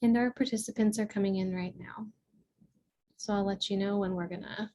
And our participants are coming in right now. So I'll let you know when we're gonna.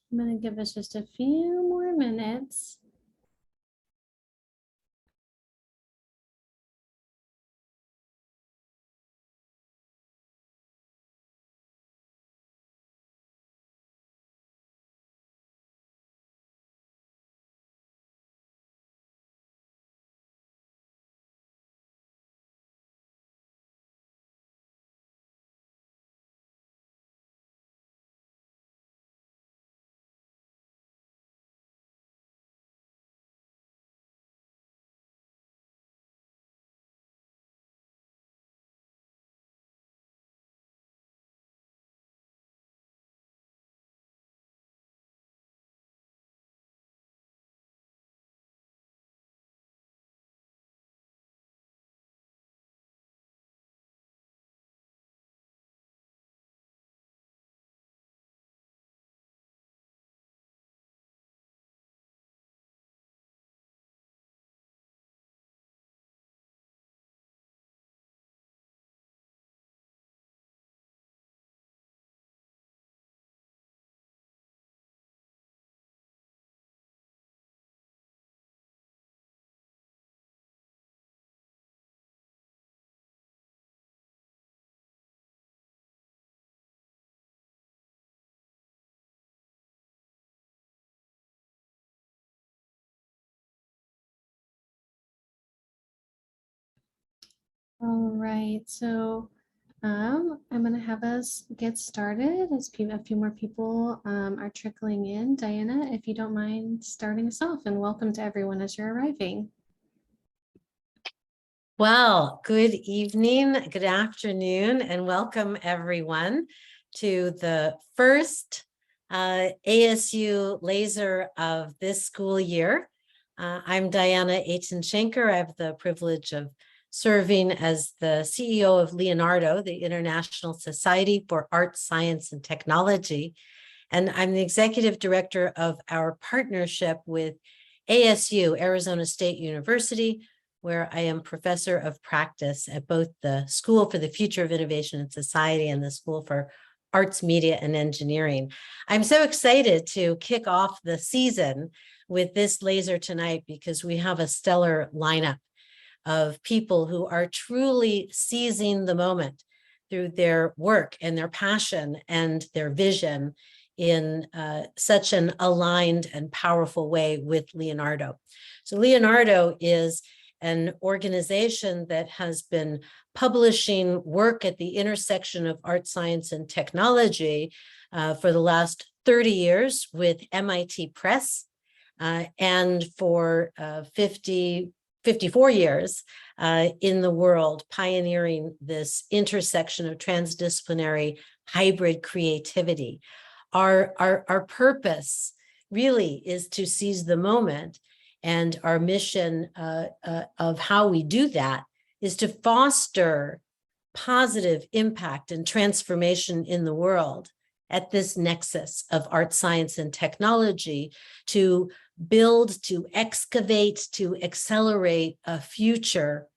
I'm gonna give us just a few more minutes. All right, so I'm gonna have us get started as a few more people are trickling in. Diana, if you don't mind starting us off, and welcome to everyone as you're arriving. Well, good evening, good afternoon, and welcome everyone to the first ASU Laser of this school year. I'm Diana Aiton-Schenker. I have the privilege of serving as the CEO of Leonardo, the International Society for Art, Science, and Technology. And I'm the executive director of our partnership with ASU, Arizona State University, where I am professor of practice at both the School for the Future of Innovation and Society and the School for Arts, Media, and Engineering. I'm so excited to kick off the season with this laser tonight because we have a stellar lineup of people who are truly seizing the moment through their work and their passion and their vision in such an aligned and powerful way with Leonardo. So Leonardo is an organization that has been publishing work at the intersection of art, science, and technology for the last 30 years with MIT Press, and for 54 years in the world, pioneering this intersection of transdisciplinary hybrid creativity. Our purpose really is to seize the moment, and our mission of how we do that is to foster positive impact and transformation in the world at this nexus of art, science, and technology to build, to excavate, to accelerate a future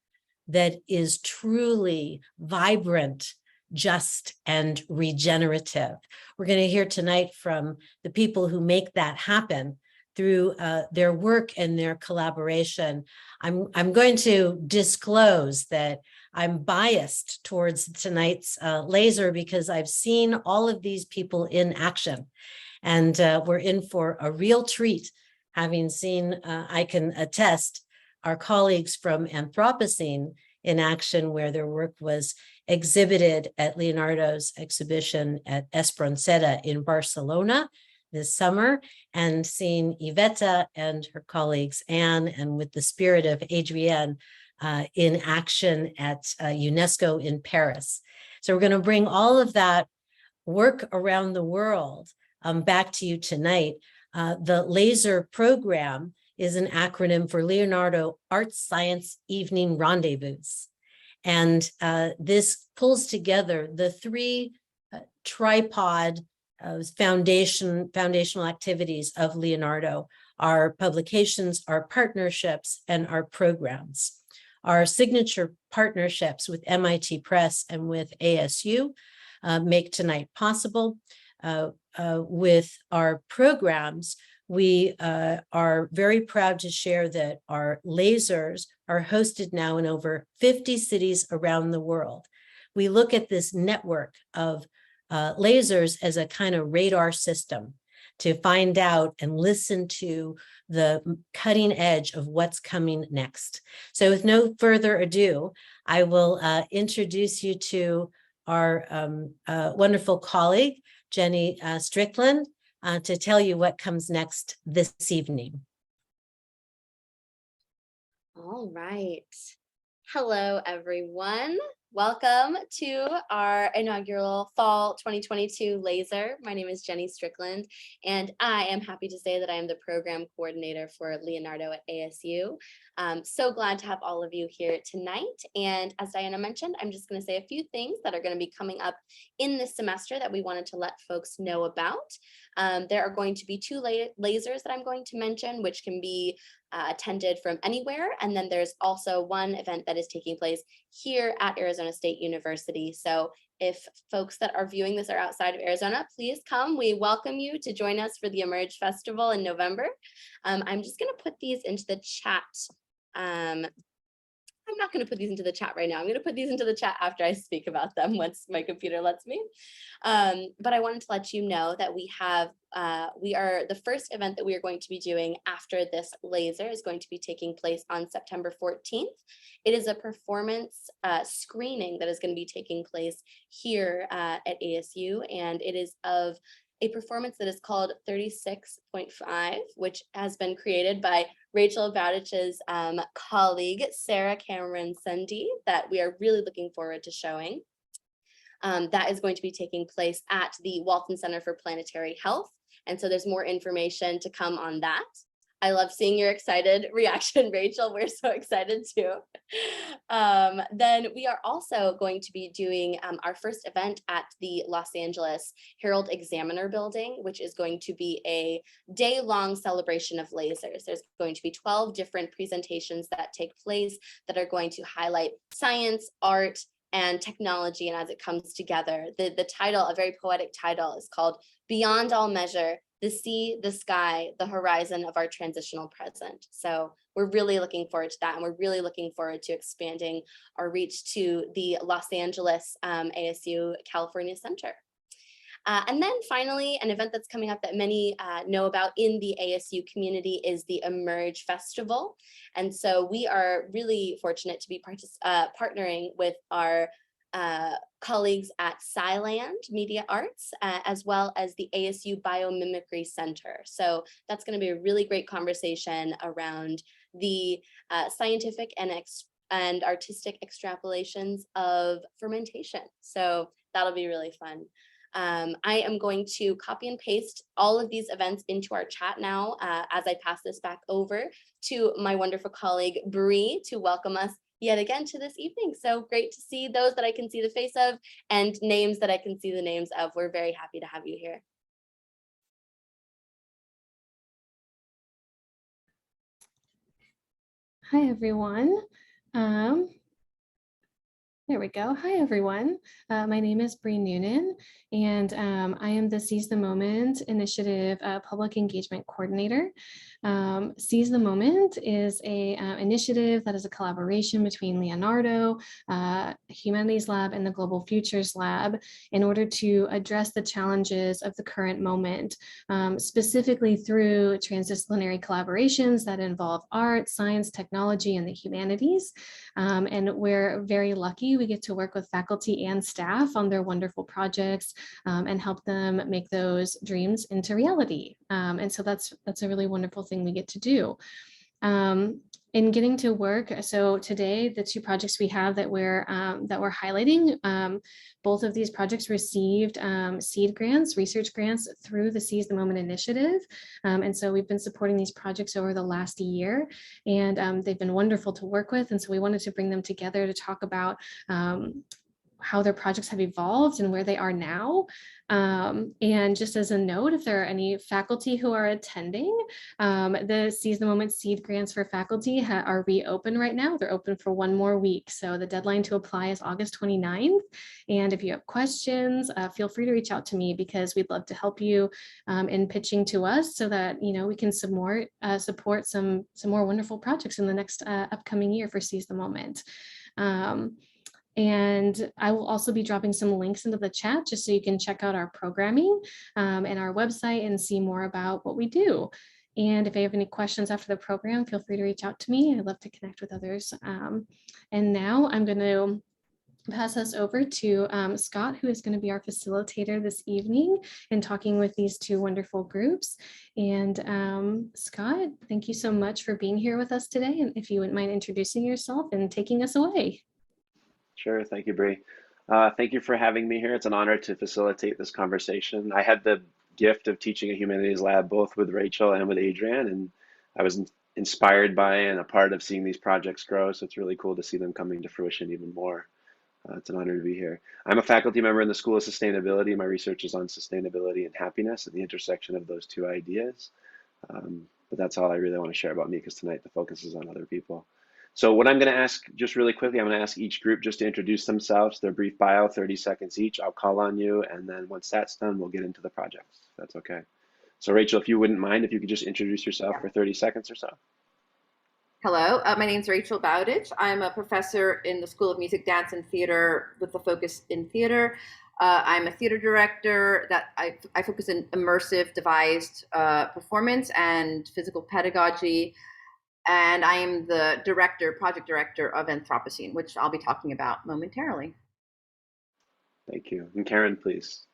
that is truly vibrant, just, and regenerative. We're going to hear tonight from the people who make that happen through their work and their collaboration. I'm going to disclose that I'm biased towards tonight's laser because I've seen all of these people in action, and we're in for a real treat. Having seen, I can attest, our colleagues from Anthropocene in action, where their work was exhibited at Leonardo's exhibition at Espronceda in Barcelona this summer, and seeing Iveta and her colleagues, Anne, and with the spirit of Adrienne, in action at UNESCO in Paris. So we're going to bring all of that work around the world back to you tonight. The LASER program is an acronym for Leonardo Art Science Evening Rendezvous. And this pulls together the three tripod foundational activities of Leonardo: our publications, our partnerships, and our programs. Our signature partnerships with MIT Press and with ASU make tonight possible. With our programs, we are very proud to share that our lasers are hosted now in over 50 cities around the world. We look at this network of lasers as a kind of radar system to find out and listen to the cutting edge of what's coming next. So with no further ado, I will introduce you to our wonderful colleague, Jenny Strickland, to tell you what comes next this evening. All right. Hello, everyone. Welcome to our inaugural Fall 2022 Laser. My name is Jenny Strickland, and I am happy to say that I am the program coordinator for Leonardo at ASU. So glad to have all of you here tonight. And as Diana mentioned, I'm just going to say a few things that are going to be coming up in this semester that we wanted to let folks know about. There are going to be two lasers that I'm going to mention, which can be attended from anywhere. And then there's also one event that is taking place here at Arizona State University. So if folks that are viewing this are outside of Arizona, please come. We welcome you to join us for the Emerge Festival in November. I'm just going to put these into the chat. I'm not going to put these into the chat right now. I'm going to put these into the chat after I speak about them once my computer lets me. But I wanted to let you know that we are the first event that we are going to be doing after this laser is going to be taking place on September 14th. It is a performance screening that is going to be taking place here at ASU, and it is of a performance that is called 36.5, which has been created by Rachel Bowditch's colleague, Sarah Cameron Sundy, that we are really looking forward to showing. That is going to be taking place at the Walton Center for Planetary Health. And so there's more information to come on that. I love seeing your excited reaction, Rachel. We're so excited too. Then we are also going to be doing our first event at the Los Angeles Herald Examiner building, which is going to be a day-long celebration of lasers. There's going to be 12 different presentations that take place that are going to highlight science, art, and technology, and as it comes together. The title, a very poetic title, is called Beyond All Measure: The Sea, the Sky, the Horizon of Our Transitional Present. So we're really looking forward to that, and we're really looking forward to expanding our reach to the Los Angeles ASU California Center. And then finally, an event that's coming up that many know about in the ASU community is the Emerge Festival. And so we are really fortunate to be partnering with our colleagues at Sciland Media Arts, as well as the ASU Biomimicry Center. So that's going to be a really great conversation around the scientific and artistic extrapolations of fermentation. So that'll be really fun. I am going to copy and paste all of these events into our chat now as I pass this back over to my wonderful colleague, Bree, to welcome us yet again to this evening. So great to see those that I can see the face of and names that I can see the names of. We're very happy to have you here. Hi, everyone. There we go. Hi, everyone. My name is Bree Noonan, and I am the Seize the Moment Initiative Public Engagement Coordinator. Seize the Moment is a initiative that is a collaboration between Leonardo, Humanities Lab, and the Global Futures Lab in order to address the challenges of the current moment, specifically through transdisciplinary collaborations that involve art, science, technology, and the humanities. And we're very lucky we get to work with faculty and staff on their wonderful projects and help them make those dreams into reality. And so that's a really wonderful thing we get to do. In getting to work, so today the two projects we have that we're highlighting, both of these projects received seed grants, research grants through the Seize the Moment initiative. And so we've been supporting these projects over the last year, and they've been wonderful to work with. And so we wanted to bring them together to talk about how their projects have evolved and where they are now. And just as a note, if there are any faculty who are attending, the Seize the Moment seed grants for faculty are reopened right now. They're open for one more week. So the deadline to apply is August 29th. And if you have questions, feel free to reach out to me because we'd love to help you in pitching to us so that, we can support some more wonderful projects in the next upcoming year for Seize the Moment. And I will also be dropping some links into the chat just so you can check out our programming and our website and see more about what we do. And if you have any questions after the program, feel free to reach out to me. I'd love to connect with others. And now I'm going to pass us over to Scott, who is going to be our facilitator this evening and talking with these two wonderful groups. And Scott, thank you so much for being here with us today. And if you wouldn't mind introducing yourself and taking us away. Sure. Thank you, Bree. Thank you for having me here. It's an honor to facilitate this conversation. I had the gift of teaching a humanities lab both with Rachel and with Adrienne, and I was inspired by and a part of seeing these projects grow. So it's really cool to see them coming to fruition even more. It's an honor to be here. I'm a faculty member in the School of Sustainability. My research is on sustainability and happiness at the intersection of those two ideas. But that's all I really want to share about me because tonight the focus is on other people. So what I'm going to ask just really quickly, I'm going to ask each group just to introduce themselves, their brief bio, 30 seconds each. I'll call on you. And then once that's done, we'll get into the projects. That's okay. So Rachel, if you wouldn't mind, if you could just introduce yourself for 30 seconds or so. Hello, my name is Rachel Bowditch. I'm a professor in the School of Music, Dance, and Theater with a focus in theater. I'm a theater director that I focus in immersive devised performance and physical pedagogy. And I am the project director of Anthropocene, which I'll be talking about momentarily. Thank you. And Karen, please.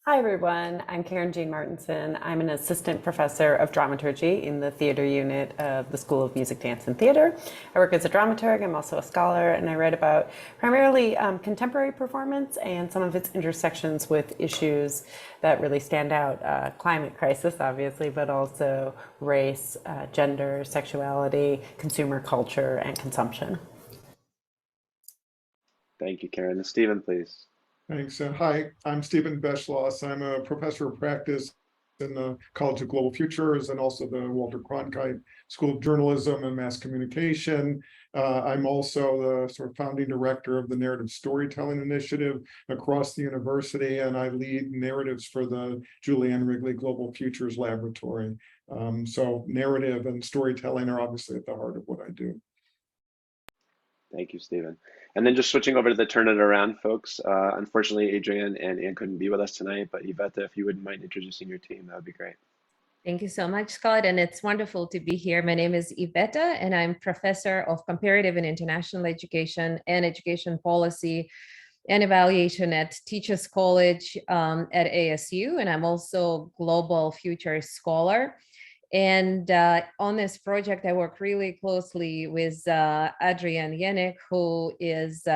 Hi, everyone. I'm Karen Jean Martinson. I'm an assistant professor of dramaturgy in the theater unit of the School of Music, Dance, and Theater. I work as a dramaturg. I'm also a scholar, and I write about primarily contemporary performance and some of its intersections with issues that really stand out. Climate crisis, obviously, but also race, gender, sexuality, consumer culture, and consumption. Thank you, Karen. And Stephen, please. Thanks. Hi, I'm Stephen Beschloss. I'm a professor of practice in the College of Global Futures and also the Walter Cronkite School of Journalism and Mass Communication. I'm also the sort of founding director of the Narrative Storytelling Initiative across the university, and I lead narratives for the Julianne Wrigley Global Futures Laboratory. So narrative and storytelling are obviously at the heart of what I do. Thank you, Stephen. And then just switching over to the Turn It Around folks. Unfortunately, Adrienne and Anne couldn't be with us tonight, but Iveta, if you wouldn't mind introducing your team, that would be great. Thank you so much, Scott, and it's wonderful to be here. My name is Iveta, and I'm professor of comparative and international education and education policy and evaluation at Teachers College at ASU, and I'm also Global Futures Scholar. And on this project, I work really closely with Adrienne Yannick, who is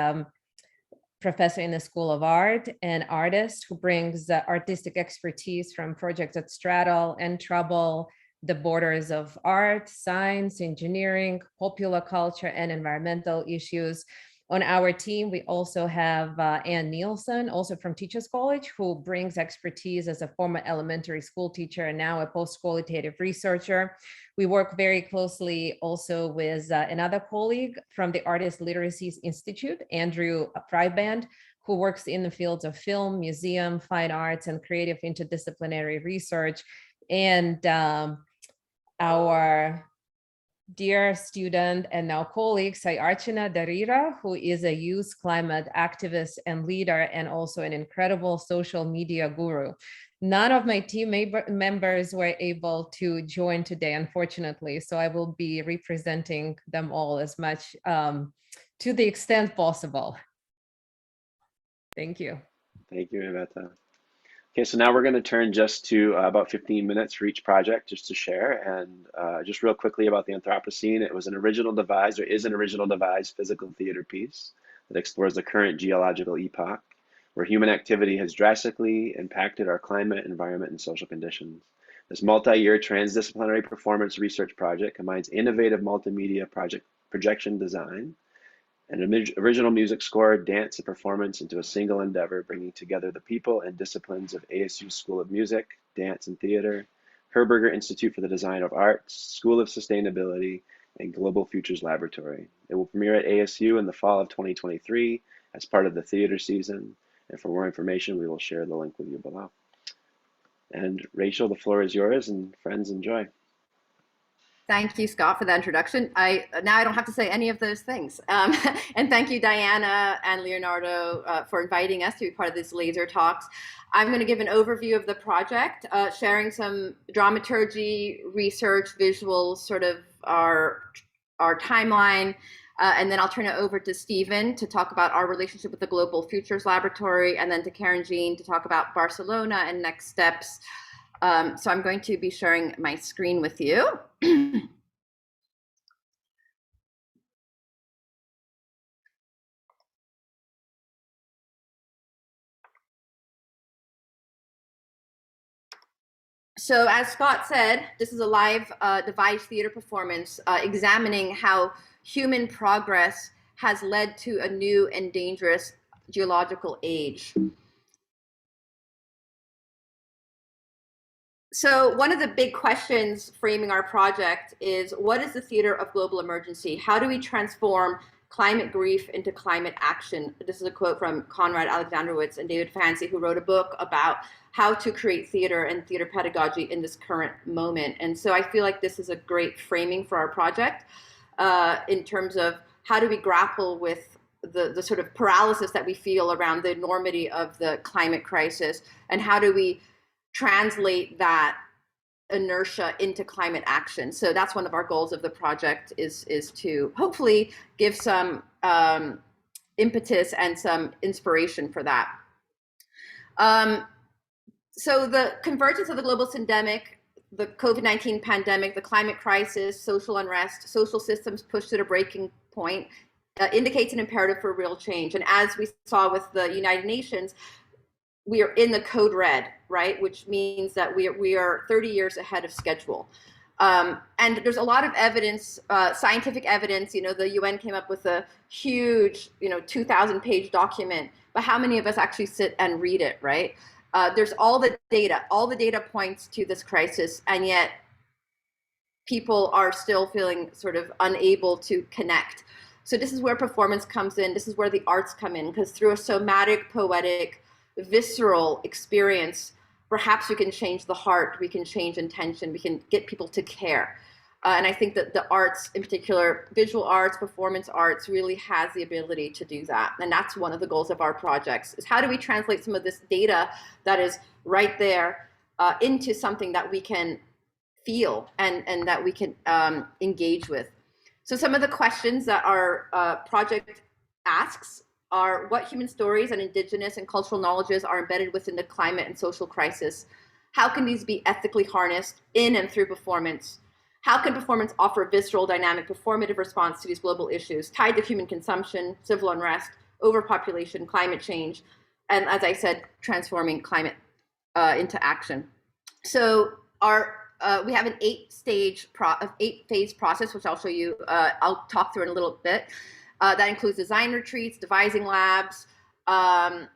professor in the School of Art and artist who brings artistic expertise from projects at Straddle and Trouble, the borders of art, science, engineering, popular culture, and environmental issues. On our team, we also have Ann Nielsen, also from Teachers College, who brings expertise as a former elementary school teacher and now a post-qualitative researcher. We work very closely also with another colleague from the Artist Literacy Institute, Andrew Fryband, who works in the fields of film, museum, fine arts, and creative interdisciplinary research. And our dear student and now colleague, Sayarchana Darira, who is a youth climate activist and leader, and also an incredible social media guru. None of my team members were able to join today, unfortunately, so I will be representing them all as much to the extent possible. Thank you. Thank you, Iveta. Okay, so now we're going to turn just to about 15 minutes for each project just to share. And just real quickly about the Anthropocene, it was an original devised, or is an original devised physical theater piece that explores the current geological epoch, where human activity has drastically impacted our climate, environment, and social conditions. This multi-year transdisciplinary performance research project combines innovative multimedia projection design, an original music score, dance, and performance into a single endeavor, bringing together the people and disciplines of ASU School of Music, Dance, and Theater, Herberger Institute for the Design of Arts, School of Sustainability, and Global Futures Laboratory. It will premiere at ASU in the fall of 2023 as part of the theater season. And for more information, we will share the link with you below. And Rachel, the floor is yours, and friends, enjoy. Thank you, Scott, for that introduction. Now I don't have to say any of those things. And thank you, Diana and Leonardo, for inviting us to be part of these laser talks. I'm going to give an overview of the project, sharing some dramaturgy, research, visuals, sort of our timeline, and then I'll turn it over to Stephen to talk about our relationship with the Global Futures Laboratory, and then to Karen Jean to talk about Barcelona and next steps. So I'm going to be sharing my screen with you. So as Scott said, this is a live devised theater performance examining how human progress has led to a new and dangerous geological age. So one of the big questions framing our project is, what is the theater of global emergency? How do we transform climate grief into climate action? This is a quote from Konrad Alexandrowicz and David Fancy, who wrote a book about how to create theater and theater pedagogy in this current moment. And so I feel like this is a great framing for our project in terms of how do we grapple with the sort of paralysis that we feel around the enormity of the climate crisis, and how do we translate that inertia into climate action. So that's one of our goals of the project, is to hopefully give some impetus and some inspiration for that. So the convergence of the global syndemic, the COVID-19 pandemic, the climate crisis, social unrest, social systems pushed to a breaking point, indicates an imperative for real change. And as we saw with the United Nations, we are in the code red, right? Which means that we are 30 years ahead of schedule. And there's a lot of evidence, scientific evidence. You know, the UN came up with a huge, 2,000-page document, but how many of us actually sit and read it, right? There's all the data points to this crisis, and yet people are still feeling sort of unable to connect. So this is where performance comes in. This is where the arts come in, because through a somatic, poetic, visceral experience, perhaps we can change the heart, we can change intention, we can get people to care. And I think that the arts, in particular, visual arts, performance arts, really has the ability to do that. And that's one of the goals of our projects, is how do we translate some of this data that is right there into something that we can feel and that we can engage with. So some of the questions that our project asks are, what human stories and indigenous and cultural knowledges are embedded within the climate and social crisis? How can these be ethically harnessed in and through performance? How can performance offer a visceral, dynamic, performative response to these global issues tied to human consumption, civil unrest, overpopulation, climate change, and as I said, transforming climate into action? So our we have an 8-phase process, which I'll show you. I'll talk through in a little bit. That includes design retreats, devising labs, a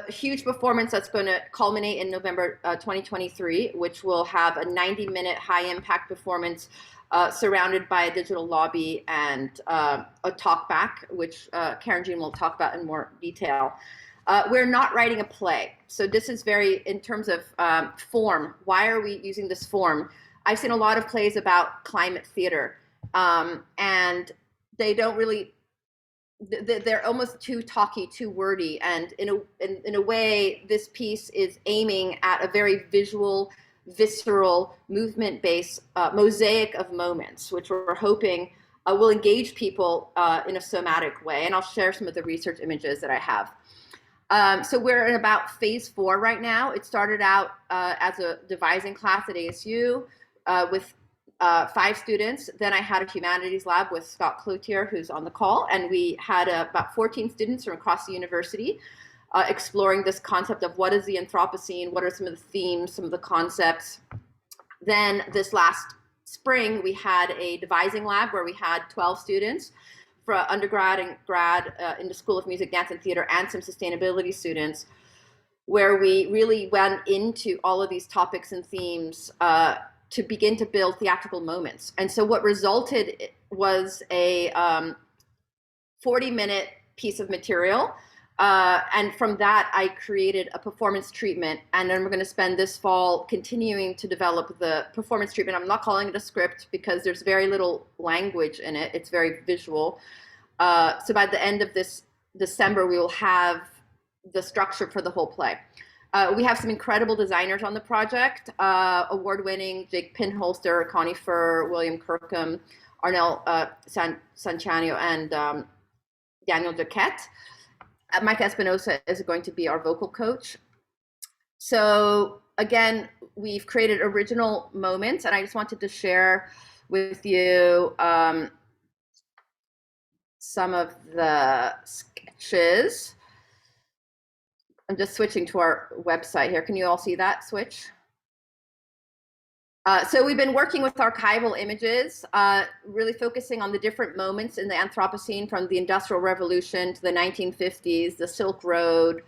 huge performance that's going to culminate in November 2023, which will have a 90-minute high-impact performance surrounded by a digital lobby and a talkback, which Karen Jean will talk about in more detail. We're not writing a play. So this is very, in terms of form, why are we using this form? I've seen a lot of plays about climate theater, and they don't really, they're almost too talky, too wordy. And in a way, this piece is aiming at a very visual, visceral, movement-based mosaic of moments, which we're hoping will engage people in a somatic way. And I'll share some of the research images that I have. So we're in about phase 4 right now. It started out as a devising class at ASU with 5 students. Then I had a humanities lab with Scott Cloutier, who's on the call, and we had about 14 students from across the university exploring this concept of what is the Anthropocene, what are some of the themes, some of the concepts. Then this last spring, we had a devising lab where we had 12 students for undergrad and grad in the School of Music, Dance, and Theater, and some sustainability students, where we really went into all of these topics and themes to begin to build theatrical moments. And so what resulted was a 40-minute piece of material. And from that, I created a performance treatment. And then we're going to spend this fall continuing to develop the performance treatment. I'm not calling it a script because there's very little language in it. It's very visual. So by the end of this December, we will have the structure for the whole play. We have some incredible designers on the project, award-winning Jake Pinholster, Connie Furr, William Kirkham, Arnel Sanchano, and Daniel Duquette. Mike Espinosa is going to be our vocal coach. So again, we've created original moments, and I just wanted to share with you some of the sketches. I'm just switching to our website here. Can you all see that switch? So we've been working with archival images, really focusing on the different moments in the Anthropocene, from the Industrial Revolution to the 1950s, the Silk Road,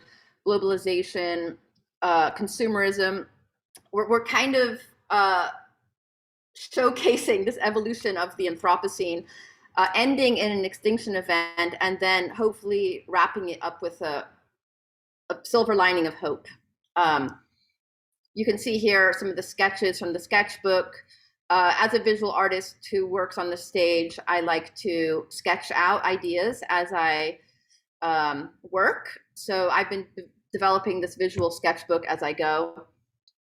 globalization, consumerism. We're kind of showcasing this evolution of the Anthropocene, ending in an extinction event, and then hopefully wrapping it up with a silver lining of hope. You can see here some of the sketches from the sketchbook. As a visual artist who works on the stage, I like to sketch out ideas as I work. So I've been developing this visual sketchbook as I go.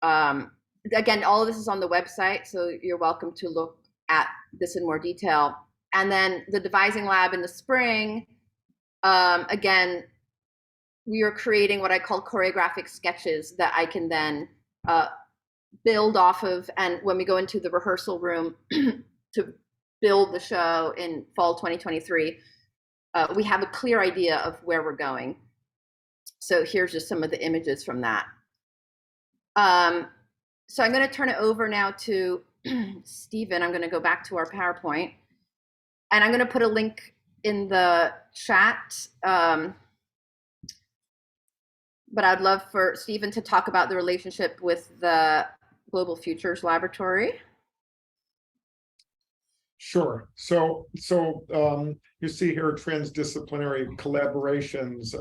Again, all of this is on the website, so you're welcome to look at this in more detail. And then the devising lab in the spring, again, we are creating what I call choreographic sketches that I can then build off of. And when we go into the rehearsal room to build the show in fall 2023, we have a clear idea of where we're going. So here's just some of the images from that. So I'm going to turn it over now to Stephen. I'm going to go back to our PowerPoint, and I'm going to put a link in the chat. But I'd love for Stephen to talk about the relationship with the Global Futures Laboratory. Sure. So you see here transdisciplinary collaborations.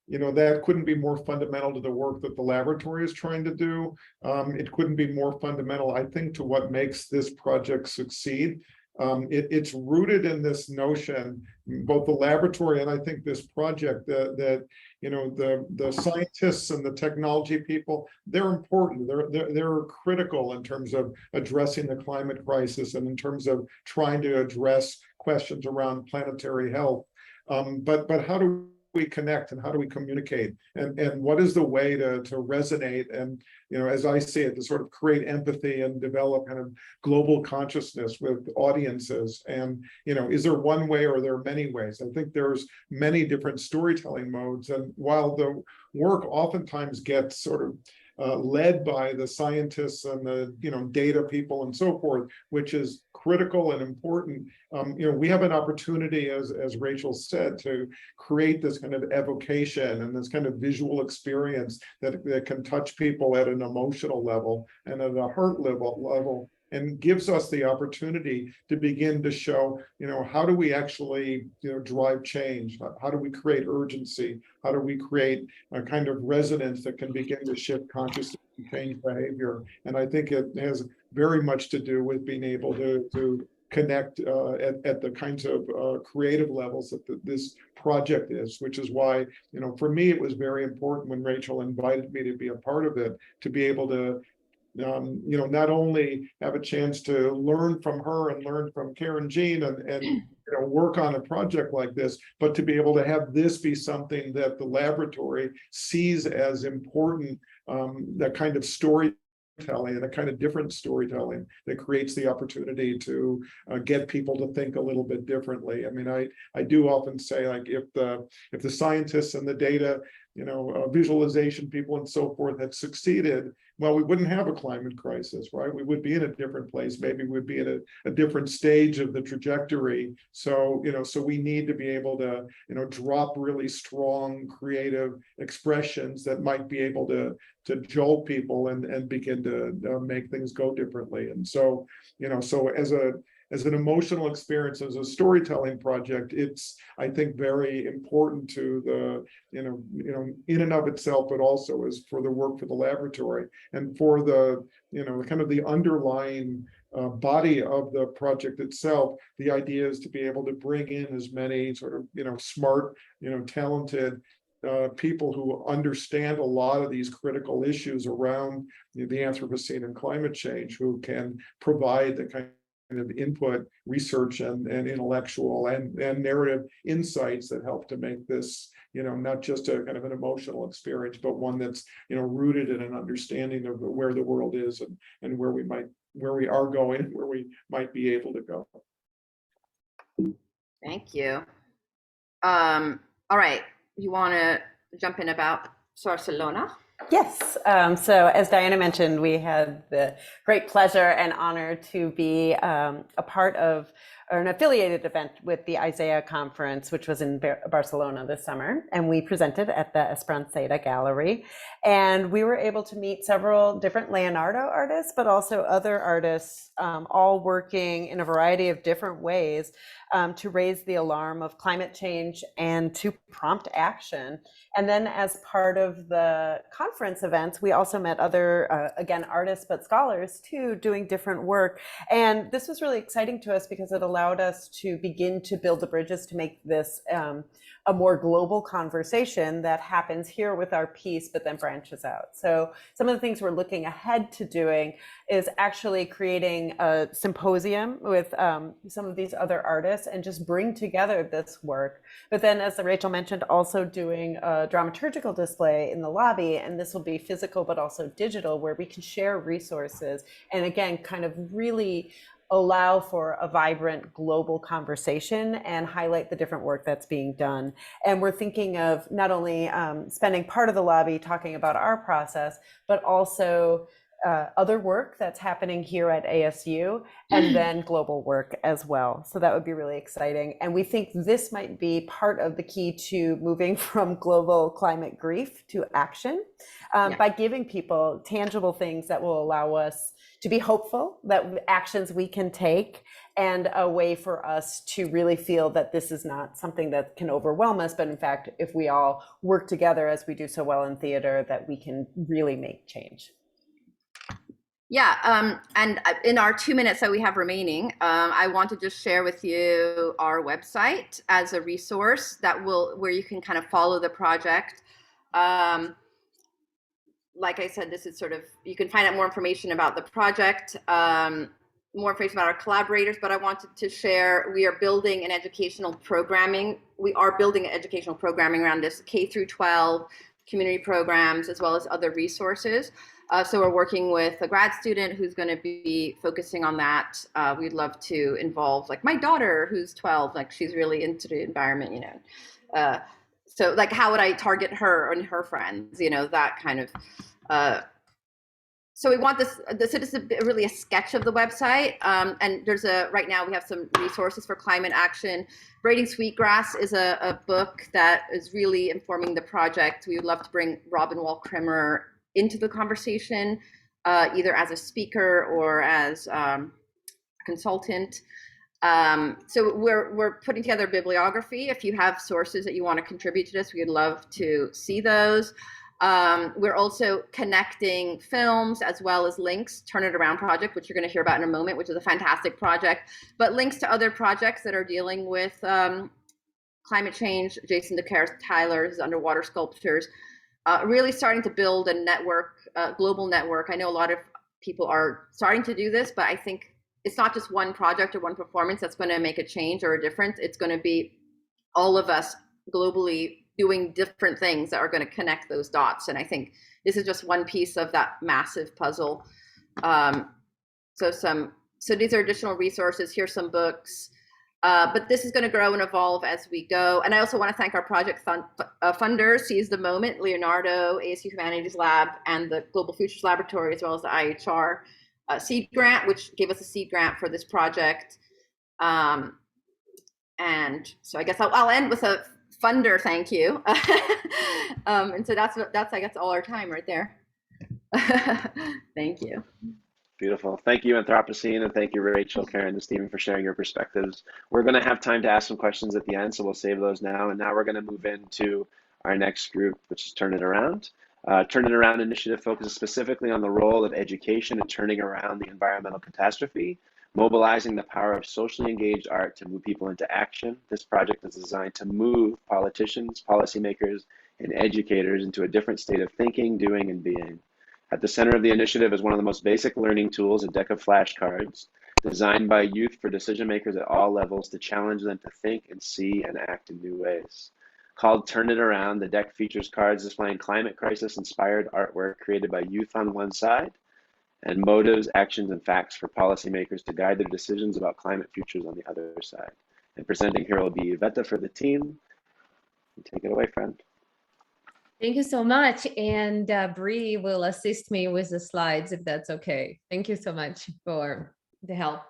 You know, that couldn't be more fundamental to the work that the laboratory is trying to do. It couldn't be more fundamental, I think, to what makes this project succeed. It's rooted in this notion, both the laboratory and I think this project, that you know, the scientists and the technology people, they're important. They're critical in terms of addressing the climate crisis and in terms of trying to address questions around planetary health. But how do we connect, and how do we communicate, and what is the way to resonate, and, you know, as I see it, to sort of create empathy and develop kind of global consciousness with audiences? And, you know, is there one way, or are there many ways? I think there's many different storytelling modes, and while the work oftentimes gets sort of led by the scientists and the data people and so forth, which is critical and important. We have an opportunity, as Rachel said, to create this kind of evocation and this kind of visual experience that can touch people at an emotional level and at a heart level, and gives us the opportunity to begin to show, how do we actually, drive change? How do we create urgency? How do we create a kind of resonance that can begin to shift consciousness and change behavior? And I think it has very much to do with being able to connect at the kinds of creative levels that this project is, which is why, for me, it was very important when Rachel invited me to be a part of it, to be able to not only have a chance to learn from her and learn from Karen Jean and work on a project like this, but to be able to have this be something that the laboratory sees as important, that kind of storytelling and a kind of different storytelling that creates the opportunity to get people to think a little bit differently. I mean, I do often say, like, if the scientists and the data, visualization people and so forth had succeeded, well, we wouldn't have a climate crisis, right? We would be in a different place. Maybe we'd be in a different stage of the trajectory. So, so we need to be able to, drop really strong creative expressions that might be able to jolt people and begin to make things go differently. And so, so as an emotional experience, as a storytelling project, it's, I think, very important to the, in and of itself, but also as for the work for the laboratory and for the, kind of the underlying body of the project itself. The idea is to be able to bring in as many sort of, smart, talented people who understand a lot of these critical issues around the Anthropocene and climate change, who can provide the kind of input, research, and intellectual and narrative insights that help to make this, not just a kind of an emotional experience, but one that's, rooted in an understanding of where the world is and where we are going, and where we might be able to go. Thank you. All right, you want to jump in about Barcelona? Yes. So as Diana mentioned, we had the great pleasure and honor to be a part of an affiliated event with the Isaiah Conference, which was in Barcelona this summer. And we presented at the Espronceda Gallery. And we were able to meet several different Leonardo artists, but also other artists, all working in a variety of different ways to raise the alarm of climate change and to prompt action. And then as part of the conference events, we also met other, again, artists, but scholars too, doing different work. And this was really exciting to us because it allowed us to begin to build the bridges to make this a more global conversation that happens here with our piece, but then branches out. So some of the things we're looking ahead to doing is actually creating a symposium with some of these other artists and just bring together this work. But then, as Rachel mentioned, also doing a dramaturgical display in the lobby, and this will be physical but also digital, where we can share resources and again, kind of really allow for a vibrant global conversation and highlight the different work that's being done. And we're thinking of not only spending part of the lobby talking about our process, but also other work that's happening here at ASU, and then global work as well. So that would be really exciting. And we think this might be part of the key to moving from global climate grief to action by giving people tangible things that will allow us to be hopeful that actions we can take, and a way for us to really feel that this is not something that can overwhelm us, but in fact, if we all work together as we do so well in theater, that we can really make change. Yeah, and in our 2 minutes that we have remaining, I want to just share with you our website as a resource where you can kind of follow the project. Like I said, this is sort of, you can find out more information about the project, more information about our collaborators, but I wanted to share, we are building an educational programming. We are building an educational programming around this, K through 12 community programs, as well as other resources. So we're working with a grad student who's going to be focusing on that. We'd love to involve, like, my daughter who's 12, like, she's really into the environment, so like, how would I target her and her friends, that kind of So we want this is really a sketch of the website. And there's right now we have some resources for climate action. Braiding Sweetgrass is a book that is really informing the project. We would love to bring Robin Wall-Krimmer into the conversation, either as a speaker or as a consultant. So we're putting together a bibliography. If you have sources that you want to contribute to this, we'd love to see those. We're also connecting films as well as links, Turn It Around project, which you're going to hear about in a moment, which is a fantastic project, but links to other projects that are dealing with climate change. Jason DeCare Tyler's underwater sculptures, really starting to build a network, global network. I know a lot of people are starting to do this, but I think it's not just one project or one performance that's going to make a change or a difference. It's going to be all of us globally doing different things that are going to connect those dots. And I think this is just one piece of that massive puzzle. So these are additional resources. Here's some books, but this is going to grow and evolve as we go. And I also want to thank our project funders, Seize the Moment, Leonardo, ASU Humanities Lab, and the Global Futures Laboratory, as well as the IHR seed grant, which gave us a seed grant for this project. And so I guess I'll end with a funder thank you. And so that's I guess all our time right there. Thank you. Beautiful. Thank you, Anthropocene, and thank you, Rachel, Karen, and Stephen, for sharing your perspectives. We're going to have time to ask some questions at the end, so we'll save those now. And now we're going to move into our next group, which is Turn It Around. Turn It Around initiative focuses specifically on the role of education in turning around the environmental catastrophe, mobilizing the power of socially engaged art to move people into action. This project is designed to move politicians, policymakers, and educators into a different state of thinking, doing, and being. At the center of the initiative is one of the most basic learning tools, a deck of flashcards, designed by youth for decision makers at all levels to challenge them to think and see and act in new ways. Called Turn It Around, the deck features cards displaying climate crisis-inspired artwork created by youth on one side, and motives, actions, and facts for policymakers to guide their decisions about climate futures on the other side. And presenting here will be Iveta for the team. Take it away, friend. Thank you so much. And Bree will assist me with the slides if that's okay. Thank you so much for the help.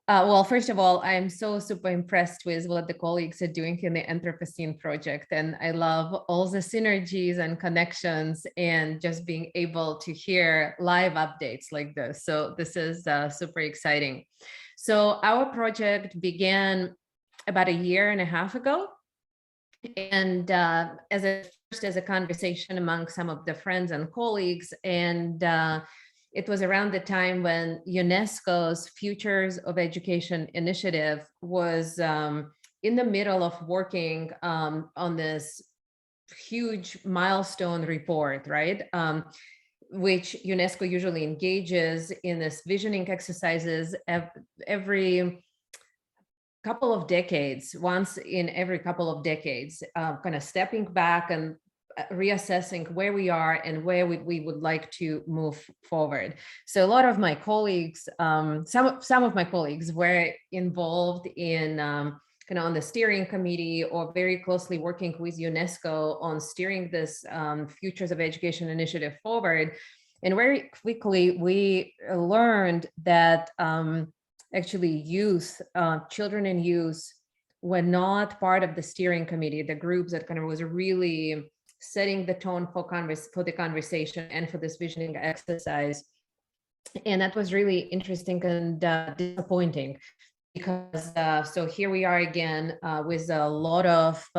Well, first of all, I'm so super impressed with what the colleagues are doing in the Anthropocene project. And I love all the synergies and connections and just being able to hear live updates like this. So this is super exciting. So our project began about 1.5 years ago. And as a conversation among some of the friends and colleagues, and it was around the time when UNESCO's Futures of Education initiative was in the middle of working on this huge milestone report, right? Which UNESCO usually engages in this visioning exercises every couple of decades, once in every couple of decades, kind of stepping back and reassessing where we are and where we would like to move forward. So a lot of my colleagues, some of my colleagues were involved in kind of on the steering committee or very closely working with UNESCO on steering this Futures of Education initiative forward. And very quickly, we learned that actually youth, children and youth were not part of the steering committee, the groups that kind of was really setting the tone for the conversation and for this visioning exercise. And that was really interesting and disappointing because so here we are again with a lot of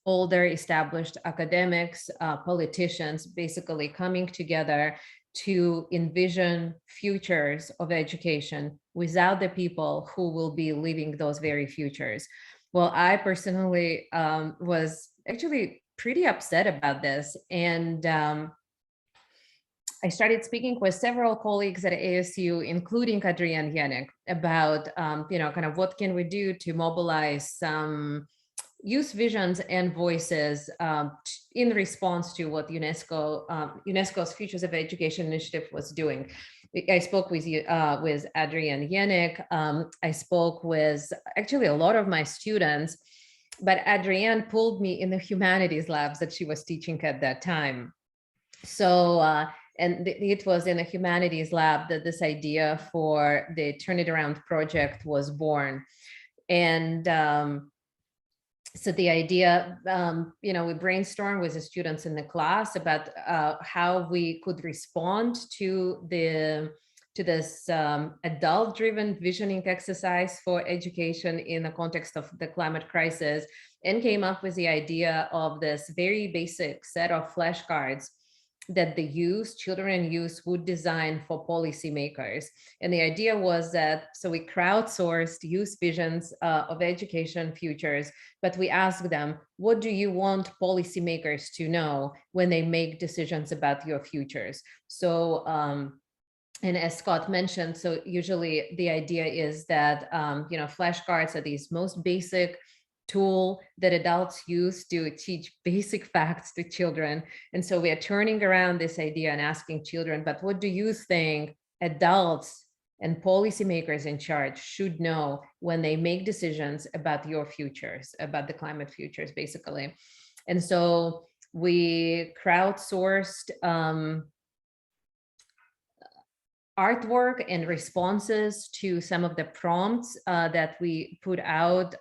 older established academics, politicians basically coming together to envision futures of education without the people who will be living those very futures. Well, I personally was actually pretty upset about this. And I started speaking with several colleagues at ASU, including Adrienne Yannick, about, kind of what can we do to mobilize some youth visions and voices in response to what UNESCO's Futures of Education initiative was doing. I spoke with Adrienne Yannick. I spoke with actually a lot of my students, but Adrienne pulled me in the humanities labs that she was teaching at that time. So And it was in a humanities lab that this idea for the Turn It Around project was born. And so the idea, we brainstormed with the students in the class about how we could respond to this adult-driven visioning exercise for education in the context of the climate crisis, and came up with the idea of this very basic set of flashcards that the children and youth would design for policymakers. And the idea was that, so we crowdsourced youth visions of education futures, but we asked them, what do you want policymakers to know when they make decisions about your futures? So, and as Scott mentioned, so usually the idea is that, flashcards are these most basic tool that adults use to teach basic facts to children. And so we are turning around this idea and asking children, but what do you think adults and policymakers in charge should know when they make decisions about your futures, about the climate futures, basically? And so we crowdsourced artwork and responses to some of the prompts that we put out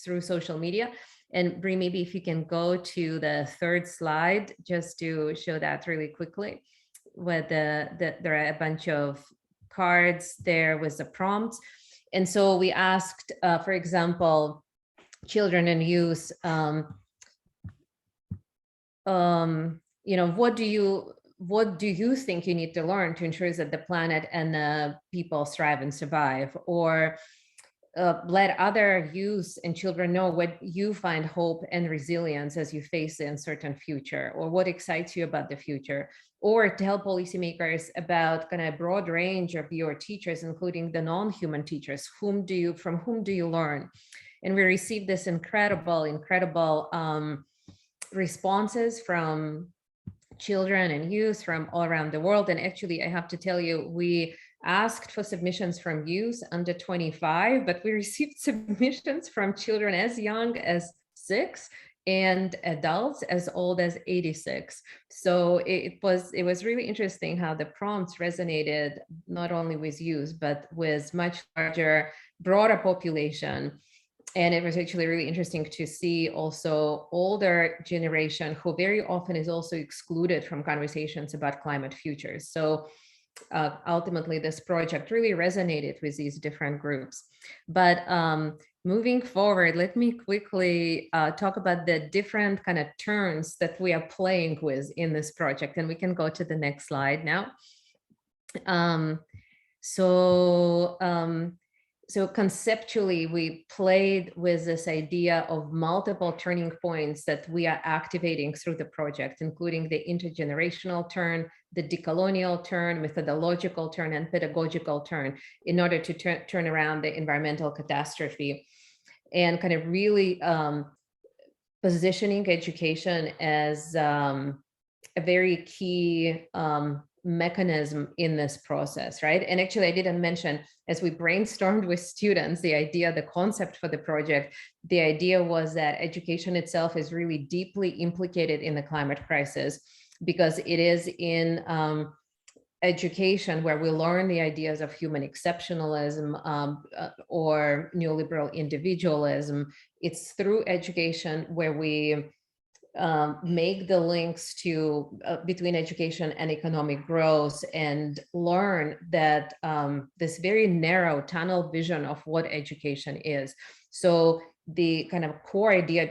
through social media. And Bree, maybe if you can go to the third slide, just to show that really quickly, where there are a bunch of cards there with the prompts. And so we asked, for example, children and youth, what do you think you need to learn to ensure that the planet and the people thrive and survive? Or let other youth and children know what you find hope and resilience as you face the uncertain future, or what excites you about the future. Or tell policymakers about kind of a broad range of your teachers, including the non-human teachers. From whom do you learn? And we received this incredible responses from children and youth from all around the world. And actually, I have to tell you, we asked for submissions from youth under 25, but we received submissions from children as young as 6 and adults as old as 86. So it was really interesting how the prompts resonated not only with youth, but with much larger, broader population. And it was actually really interesting to see also older generation who very often is also excluded from conversations about climate futures. So ultimately, this project really resonated with these different groups. But moving forward, let me quickly talk about the different kind of turns that we are playing with in this project. And we can go to the next slide now. So conceptually, we played with this idea of multiple turning points that we are activating through the project, including the intergenerational turn, the decolonial turn, methodological turn, and pedagogical turn, in order to turn around the environmental catastrophe, and kind of really positioning education as a very key mechanism in this process, right? And actually, I didn't mention, as we brainstormed with students, the concept for the project, the idea was that education itself is really deeply implicated in the climate crisis, because it is in education where we learn the ideas of human exceptionalism or neoliberal individualism. It's through education where we make the links to between education and economic growth, and learn that this very narrow tunnel vision of what education is. So the kind of core idea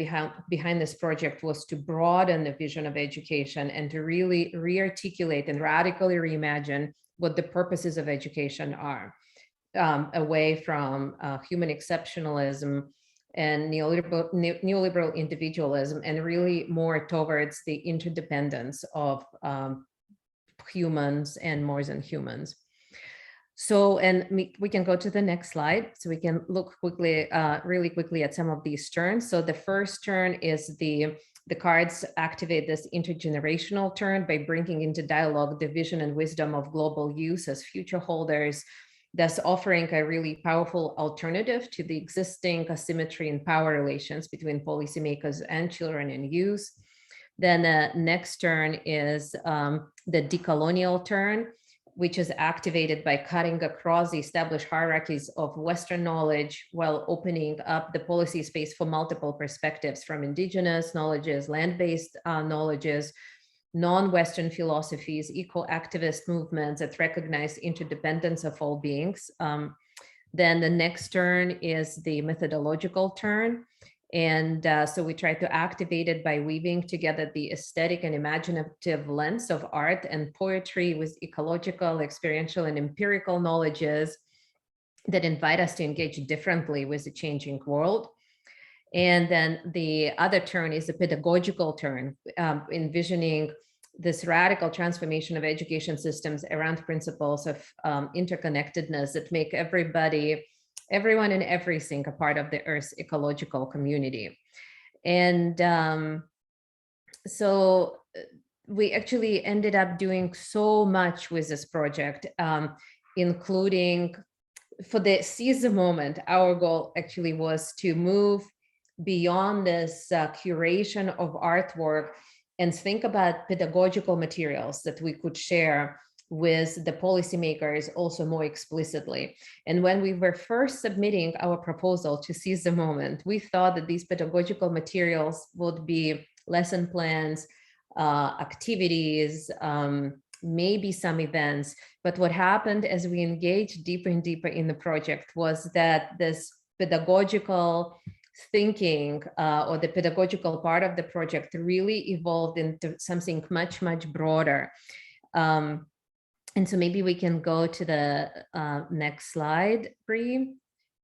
behind this project was to broaden the vision of education and to really re-articulate and radically reimagine what the purposes of education are, away from human exceptionalism and neoliberal individualism, and really more towards the interdependence of humans and more than humans. So, and we can go to the next slide, so we can look quickly, really quickly at some of these turns. So the first turn is the cards activate this intergenerational turn by bringing into dialogue the vision and wisdom of global youth as future holders, thus offering a really powerful alternative to the existing asymmetry in power relations between policymakers and children and youth. Then the next turn is the decolonial turn, which is activated by cutting across the established hierarchies of Western knowledge while opening up the policy space for multiple perspectives from indigenous knowledges, land-based knowledges, non-Western philosophies, eco-activist movements that recognize interdependence of all beings. Then the next turn is the methodological turn. And so we try to activate it by weaving together the aesthetic and imaginative lens of art and poetry with ecological, experiential, and empirical knowledges that invite us to engage differently with the changing world. And then the other turn is the pedagogical turn, envisioning this radical transformation of education systems around principles of interconnectedness that make everyone and everything a part of the Earth's ecological community. And so we actually ended up doing so much with this project, including for the Seize the Moment, our goal actually was to move beyond this curation of artwork and think about pedagogical materials that we could share with the policymakers also more explicitly. And when we were first submitting our proposal to Seize the Moment, we thought that these pedagogical materials would be lesson plans, activities, maybe some events. But what happened as we engaged deeper and deeper in the project was that this pedagogical thinking or the pedagogical part of the project really evolved into something much, much broader. And so maybe we can go to the next slide, Bree,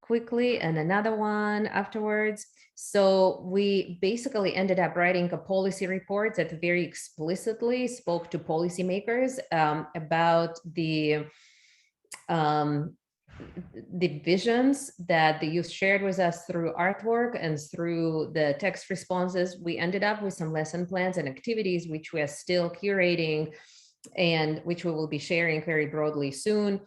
quickly, and another one afterwards. So we basically ended up writing a policy report that very explicitly spoke to policymakers about the visions that the youth shared with us through artwork and through the text responses. We ended up with some lesson plans and activities, which we are still curating and which we will be sharing very broadly soon.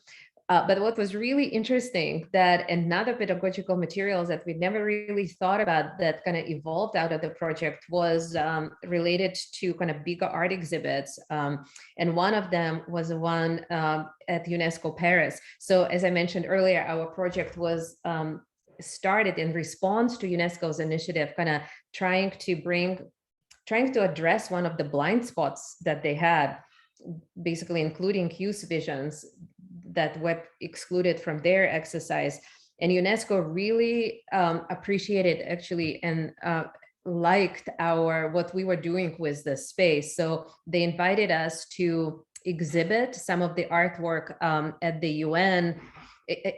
But what was really interesting, that another pedagogical materials that we never really thought about that kind of evolved out of the project was related to kind of bigger art exhibits. And one of them was the one at UNESCO Paris. So as I mentioned earlier, our project was started in response to UNESCO's initiative, kind of trying to address one of the blind spots that they had, basically including youth visions that were excluded from their exercise. And UNESCO really appreciated actually and liked what we were doing with the space. So they invited us to exhibit some of the artwork at the UN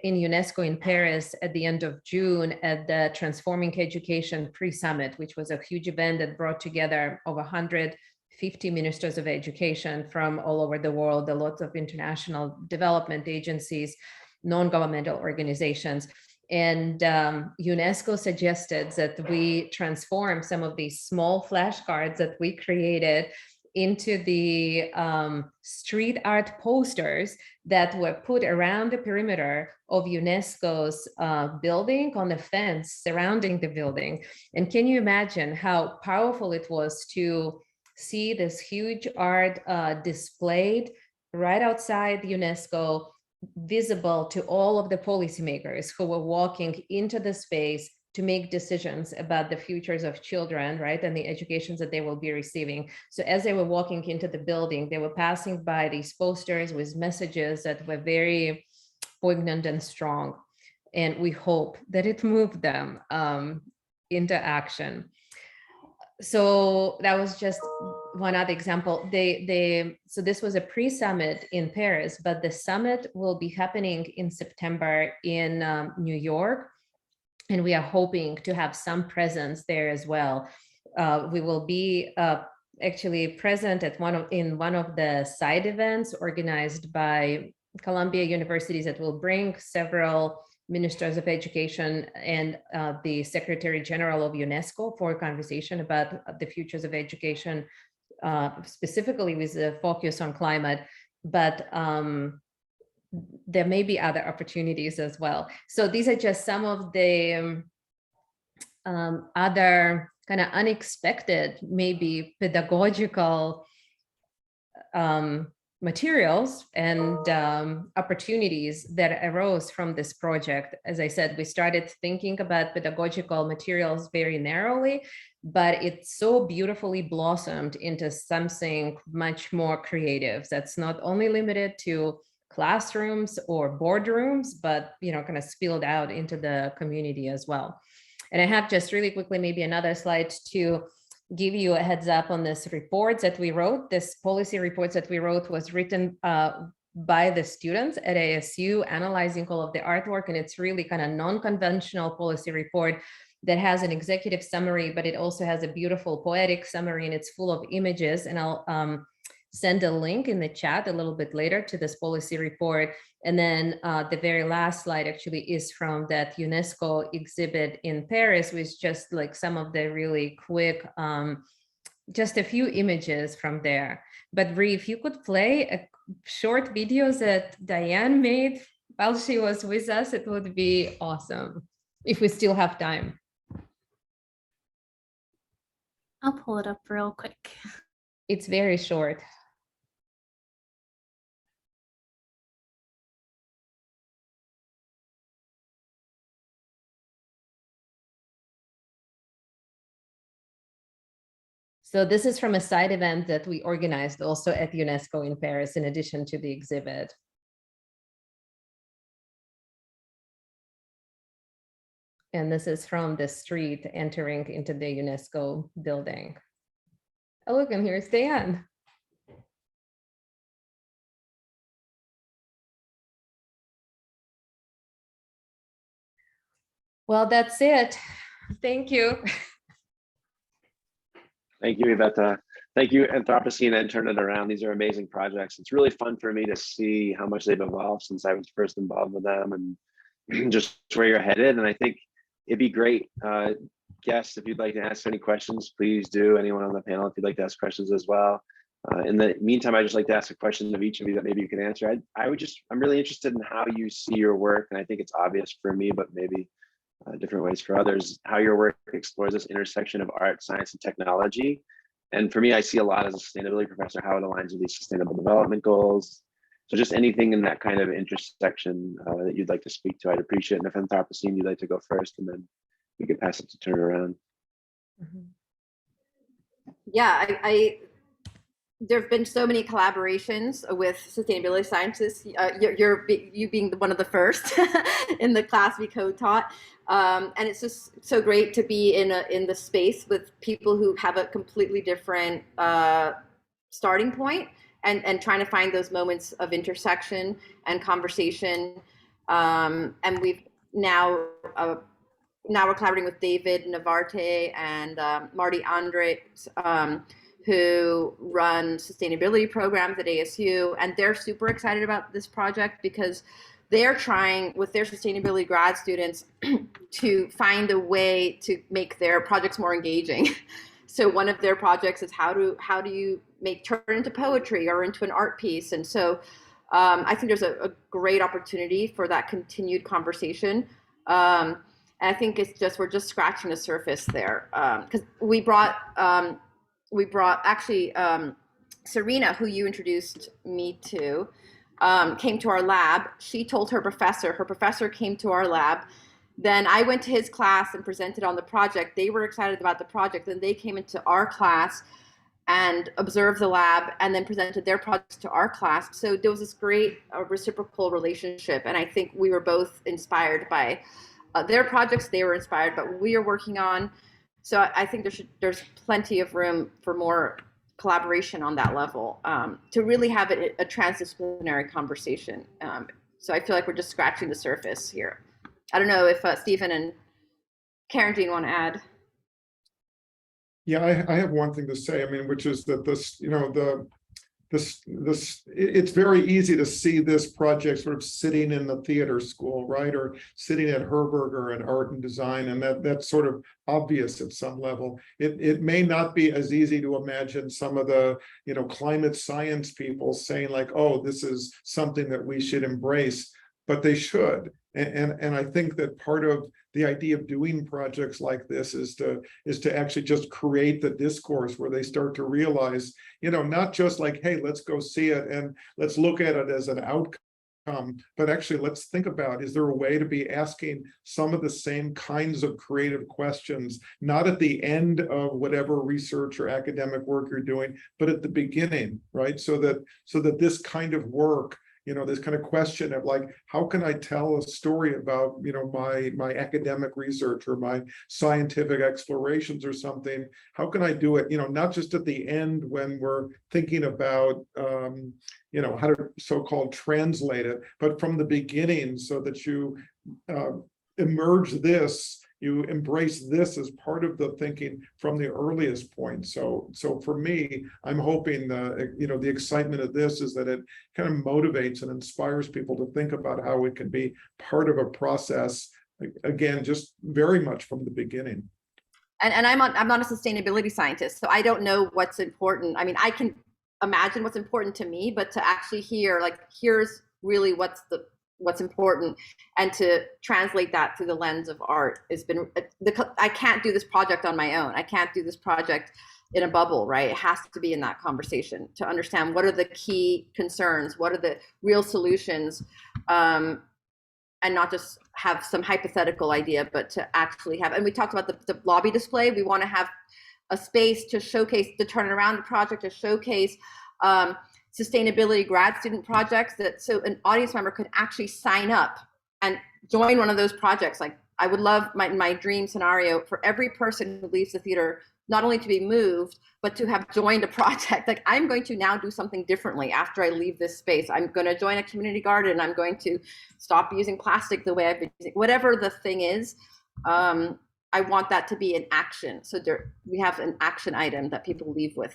in UNESCO in Paris at the end of June at the Transforming Education Pre-Summit, which was a huge event that brought together over 150 ministers of education from all over the world, a lot of international development agencies, non-governmental organizations. And UNESCO suggested that we transform some of these small flashcards that we created into the street art posters that were put around the perimeter of UNESCO's building on the fence surrounding the building. And can you imagine how powerful it was to see this huge art displayed right outside UNESCO, visible to all of the policymakers who were walking into the space to make decisions about the futures of children, right, and the educations that they will be receiving. So as they were walking into the building, they were passing by these posters with messages that were very poignant and strong. And we hope that it moved them into action. So that was just one other example. So this was a pre-summit in Paris, but the summit will be happening in September in New York. And we are hoping to have some presence there as well. We will be actually present at in one of the side events organized by Columbia universities that will bring several ministers of education and the Secretary General of UNESCO for a conversation about the futures of education, specifically with the focus on climate. But there may be other opportunities as well. So these are just some of the other kind of unexpected, maybe pedagogical materials and opportunities that arose from this project. As I said, we started thinking about pedagogical materials very narrowly, but it so beautifully blossomed into something much more creative that's not only limited to classrooms or boardrooms, but kind of spilled out into the community as well. And I have just really quickly maybe another slide to give you a heads up on this reports that we wrote. This policy reports that we wrote was written by the students at ASU, analyzing all of the artwork, and it's really kind of non-conventional policy report that has an executive summary, but it also has a beautiful poetic summary, and it's full of images. And I'll send a link in the chat a little bit later to this policy report. And then the very last slide actually is from that UNESCO exhibit in Paris, with just like some of the really quick, just a few images from there. But Bree, if you could play a short videos that Diane made while she was with us, it would be awesome, if we still have time. I'll pull it up real quick. It's very short. So this is from a side event that we organized also at UNESCO in Paris, in addition to the exhibit. And this is from the street entering into the UNESCO building. Oh, look, and here's Dan. Well, that's it. Thank you. Thank you, Iveta. Thank you, Anthropocene and Turn It Around. These are amazing projects. It's really fun for me to see how much they've evolved since I was first involved with them, and just where you're headed. And I think it'd be great. Guests, if you'd like to ask any questions, please do. Anyone on the panel, if you'd like to ask questions as well. In the meantime, I'd just like to ask a question of each of you that maybe you can answer. I'm really interested in how you see your work, and I think it's obvious for me, but maybe different ways for others, how your work explores this intersection of art, science, and technology. And for me, I see a lot as a sustainability professor, how it aligns with these sustainable development goals. So just anything in that kind of intersection that you'd like to speak to, I'd appreciate it. And if Anthropocene, you'd like to go first, and then we could pass it to Turn It Around. Yeah, there have been so many collaborations with sustainability scientists. You being one of the first in the class we co-taught, and it's just so great to be in the space with people who have a completely different starting point, and trying to find those moments of intersection and conversation. And we've now we're collaborating with David Navarte and Marty Andre, who run sustainability programs at ASU, and they're super excited about this project because they're trying with their sustainability grad students to find a way to make their projects more engaging. So one of their projects is how do you turn into poetry or into an art piece, and so I think there's a great opportunity for that continued conversation. And I think we're just scratching the surface there, because we brought actually Serena, who you introduced me to, came to our lab. She told her professor came to our lab. Then I went to his class and presented on the project. They were excited about the project. Then they came into our class and observed the lab and then presented their projects to our class. So there was this great reciprocal relationship. And I think we were both inspired by their projects. They were inspired by what we are working on. So I think there's plenty of room for more collaboration on that level, to really have a transdisciplinary conversation. So I feel like we're just scratching the surface here. I don't know if Stephen and Karen Jean want to add. Yeah, I have one thing to say. I mean, which is that it's very easy to see this project sort of sitting in the theater school, right? Or sitting at Herberger and art and design, and that's sort of obvious at some level. It may not be as easy to imagine some of the, climate science people saying like, oh, this is something that we should embrace, but they should. And I think that part of the idea of doing projects like this is to actually just create the discourse where they start to realize, not just like, hey, let's go see it and let's look at it as an outcome, but actually let's think about, is there a way to be asking some of the same kinds of creative questions, not at the end of whatever research or academic work you're doing, but at the beginning, right? So that this kind of work, this kind of question of like, how can I tell a story about, my academic research or my scientific explorations or something? How can I do it, not just at the end when we're thinking about, how to so-called translate it, but from the beginning, so that you you embrace this as part of the thinking from the earliest point. So for me, I'm hoping the excitement of this is that it kind of motivates and inspires people to think about how it can be part of a process, again, just very much from the beginning. And I'm not a sustainability scientist, so I don't know what's important. I mean, I can imagine what's important to me, but to actually hear, like, here's really what's important, and to translate that through the lens of art has been, I can't do this project on my own. I can't do this project in a bubble, right? It has to be in that conversation to understand what are the key concerns, what are the real solutions, and not just have some hypothetical idea, but to actually have, and we talked about the lobby display. We want to have a space to showcase, to turn around the project, to showcase sustainability grad student projects, so an audience member could actually sign up and join one of those projects. Like, I would love my dream scenario for every person who leaves the theater, not only to be moved, but to have joined a project. Like, I'm going to now do something differently after I leave this space. I'm going to join a community garden. I'm going to stop using plastic the way I've been using, whatever the thing is. I want that to be an action. So we have an action item that people leave with.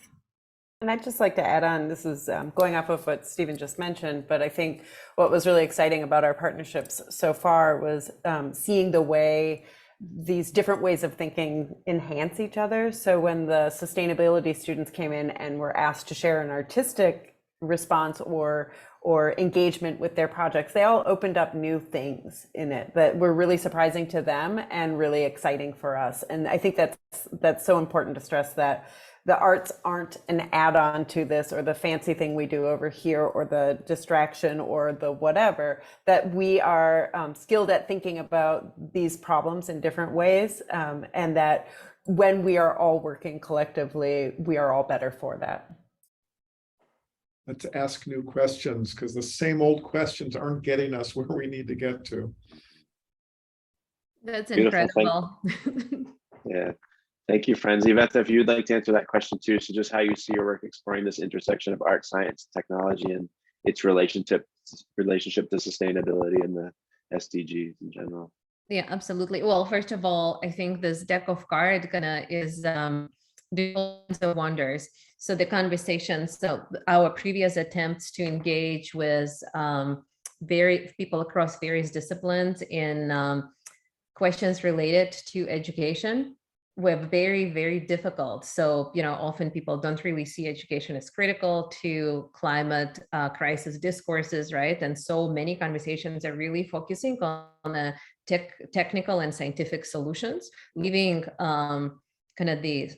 And I'd just like to add on, this is going off of what Stephen just mentioned, but I think what was really exciting about our partnerships so far was seeing the way these different ways of thinking enhance each other. So when the sustainability students came in and were asked to share an artistic response or engagement with their projects, they all opened up new things in it that were really surprising to them and really exciting for us. And I think that's so important to stress, that the arts aren't an add-on to this, or the fancy thing we do over here, or the distraction, or the whatever, that we are skilled at thinking about these problems in different ways, and that when we are all working collectively, we are all better for that. Let's ask new questions, because the same old questions aren't getting us where we need to get to. That's Beautiful. incredible. Yeah. Thank you, friends. Iveta, if you'd like to answer that question too, so just how you see your work exploring this intersection of art, science, technology, and its relationship to sustainability and the SDGs in general. Yeah, absolutely. Well, first of all, I think this deck of cards is doing of wonders. So the conversations, so our previous attempts to engage with people across various disciplines in questions related to education were very, very difficult. So, often people don't really see education as critical to climate crisis discourses, right? And so many conversations are really focusing on technical and scientific solutions, leaving kind of the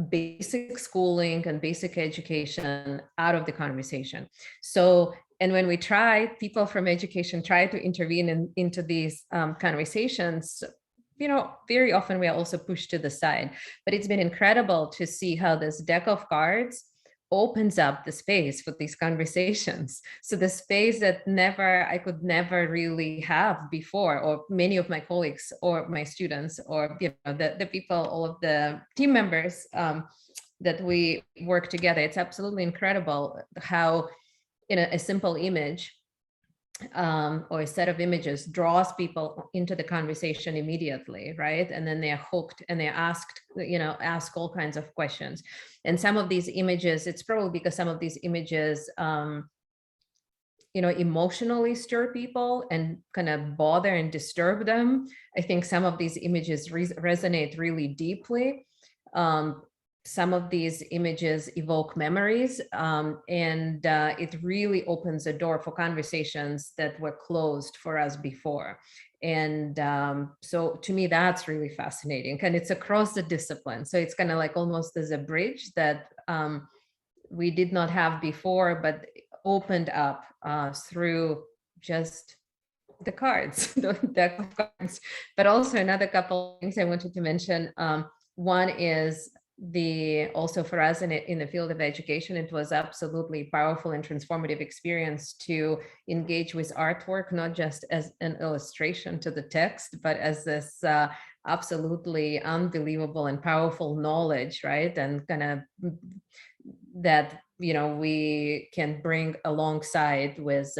basic schooling and basic education out of the conversation. So, and when people from education try to intervene into these conversations, very often we are also pushed to the side. But it's been incredible to see how this deck of cards opens up the space for these conversations. So the space that I could never really have before, or many of my colleagues or my students, or the people, all of the team members that we work together. It's absolutely incredible how a simple image or a set of images draws people into the conversation immediately, right? And then they're hooked and they're asked all kinds of questions. And some of these images, it's probably because some of these images, emotionally stir people and kind of bother and disturb them. I think some of these images resonate really deeply. some of these images evoke memories, and it really opens a door for conversations that were closed for us before. And so to me, that's really fascinating. And it's across the discipline. So it's kind of like almost as a bridge that we did not have before, but opened up through just the cards, the deck of cards. But also another couple of things I wanted to mention. One is also for us in the field of education, it was absolutely powerful and transformative experience to engage with artwork, not just as an illustration to the text, but as this absolutely unbelievable and powerful knowledge, right? And kind of that, we can bring alongside with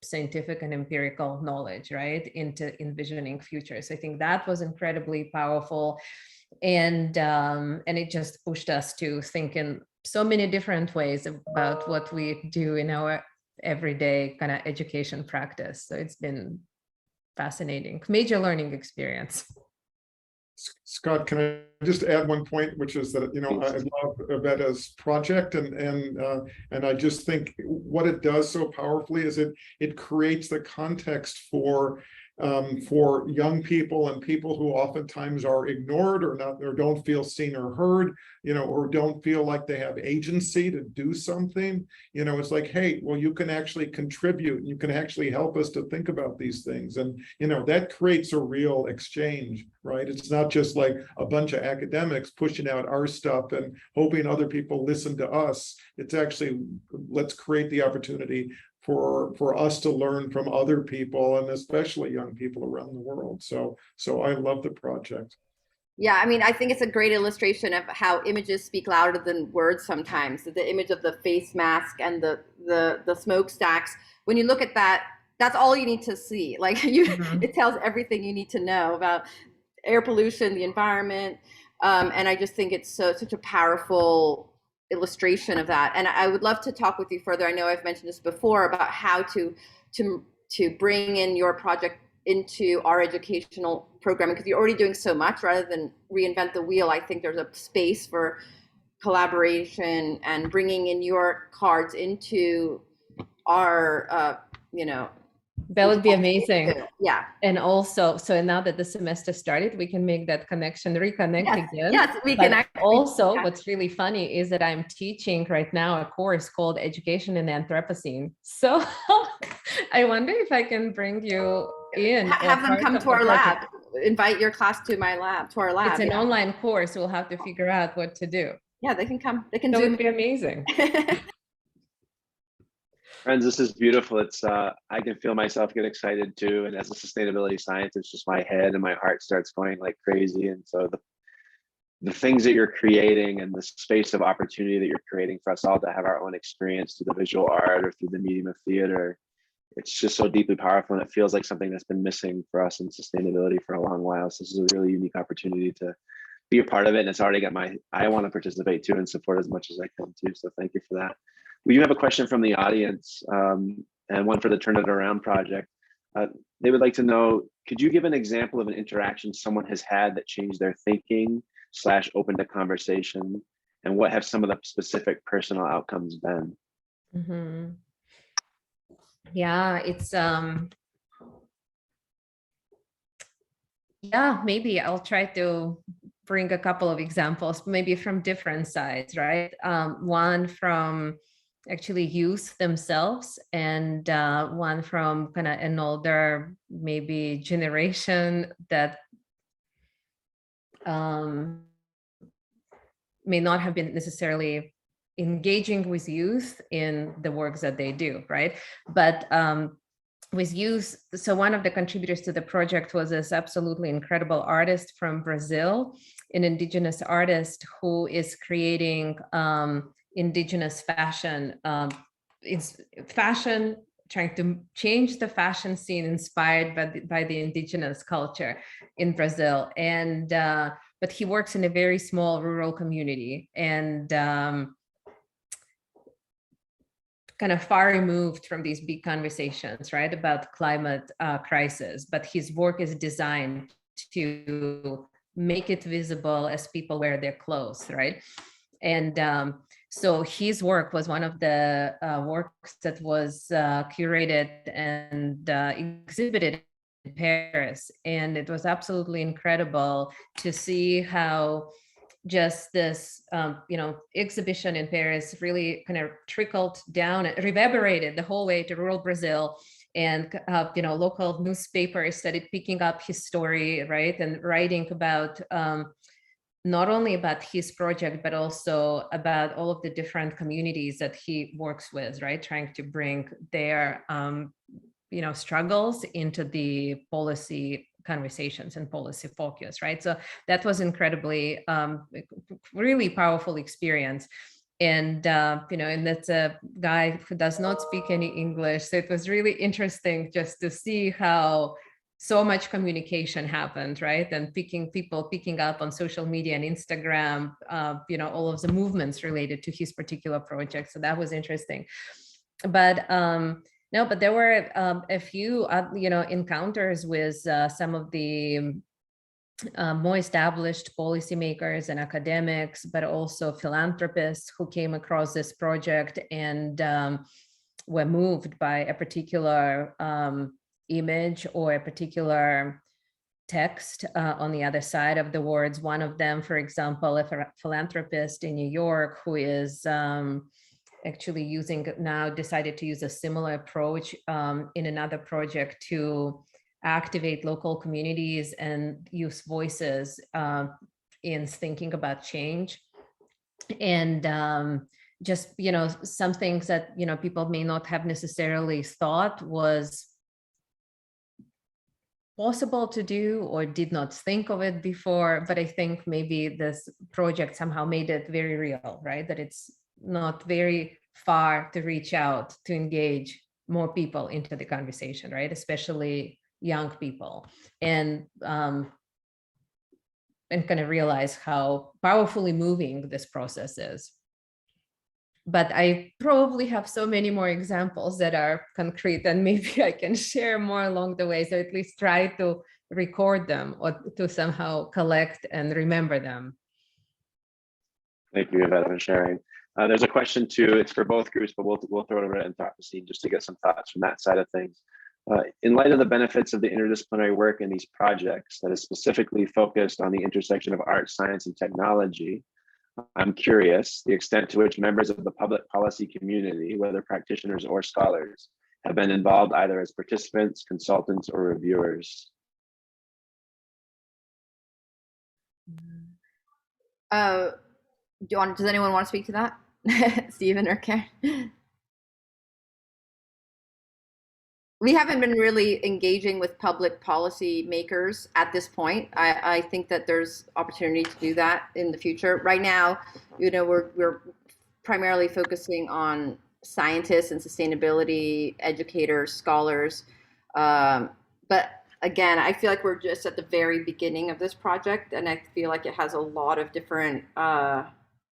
scientific and empirical knowledge, right, into envisioning futures. I think that was incredibly powerful. And it just pushed us to think in so many different ways about what we do in our everyday kind of education practice. So it's been fascinating, major learning experience. Scott, can I just add one point, which is that, I love Iveta's project, and I just think what it does so powerfully is it creates the context for young people and people who oftentimes are ignored or don't feel seen or heard, or don't feel like they have agency to do something. It's like, hey, well, you can actually contribute. You can actually help us to think about these things. And, that creates a real exchange, right? It's not just like a bunch of academics pushing out our stuff and hoping other people listen to us. It's actually, let's create the opportunity for us to learn from other people, and especially young people around the world. So I love the project. Yeah, I mean, I think it's a great illustration of how images speak louder than words sometimes. The image of the face mask and the smokestacks, when you look at that, that's all you need to see. Like it tells everything you need to know about air pollution, the environment. And I just think it's such a powerful illustration of that. And I would love to talk with you further. I know I've mentioned this before about how to bring in your project into our educational programming, because you're already doing so much. Rather than reinvent the wheel, I think there's a space for collaboration and bringing in your cards into our that would be amazing. Yeah. And also, so now that the semester started, we can make that reconnect again. Yes, we can. Also, what's really funny is that I'm teaching right now a course called Education in Anthropocene. So I wonder if I can bring you in. Have them come to our lab. Invite your class to my lab, to our lab. It's an online course. We'll have to figure out what to do. Yeah, they can come. They can That do. would be amazing. Friends, this is beautiful. It's I can feel myself get excited too. And as a sustainability scientist, just my head and my heart starts going like crazy. And so the things that you're creating and the space of opportunity that you're creating for us all to have our own experience through the visual art or through the medium of theater, it's just so deeply powerful. And it feels like something that's been missing for us in sustainability for a long while. So this is a really unique opportunity to be a part of it. And it's already got I want to participate too and support as much as I can too. So thank you for that. We do have a question from the audience and one for the Turn It Around project. They would like to know, could you give an example of an interaction someone has had that changed their thinking / opened a conversation, and what have some of the specific personal outcomes been? Mm-hmm. Yeah, it's maybe I'll try to bring a couple of examples, maybe from different sides, right? One from actually youth themselves, and one from kind of an older maybe generation that may not have been necessarily engaging with youth in the works that they do, right? But with youth, so one of the contributors to the project was this absolutely incredible artist from Brazil, an indigenous artist who is creating indigenous fashion, trying to change the fashion scene inspired by the indigenous culture in Brazil. And but he works in a very small rural community, and kind of far removed from these big conversations, right, about climate crisis. But his work is designed to make it visible as people wear their clothes, right? And so his work was one of the works that was curated and exhibited in Paris. And it was absolutely incredible to see how just this, exhibition in Paris really kind of trickled down and reverberated the whole way to rural Brazil. And, local newspapers started picking up his story, right? And writing about not only about his project, but also about all of the different communities that he works with, right? Trying to bring their, struggles into the policy conversations and policy focus, right? So that was incredibly, really powerful experience. And, and that's a guy who does not speak any English. So it was really interesting just to see how so much communication happened, right? And people picking up on social media and Instagram, all of the movements related to his particular project. So that was interesting. But no, but there were a few, encounters with some of the more established policymakers and academics, but also philanthropists who came across this project and were moved by a particular image or a particular text on the other side of the words. One of them, for example, a philanthropist in New York who is actually decided to use a similar approach in another project to activate local communities and use voices in thinking about change. And just, some things that, people may not have necessarily thought was possible to do or did not think of it before. But I think maybe this project somehow made it very real, right? That it's not very far to reach out to engage more people into the conversation, right? Especially young people, and kind of realize how powerfully moving this process is. But I probably have so many more examples that are concrete, and maybe I can share more along the way. So at least try to record them or to somehow collect and remember them. Thank you, Iveta, for sharing. There's a question too, it's for both groups, but we'll throw it over to Anthropocene just to get some thoughts from that side of things. In light of the benefits of the interdisciplinary work in these projects that is specifically focused on the intersection of art, science, and technology, I'm curious the extent to which members of the public policy community, whether practitioners or scholars, have been involved either as participants, consultants, or reviewers. Does anyone want to speak to that? Stephen or Karen? We haven't been really engaging with public policy makers at this point. I think that there's opportunity to do that in the future. Right now, we're primarily focusing on scientists and sustainability educators, scholars. But again, I feel like we're just at the very beginning of this project, and I feel like it has a lot of different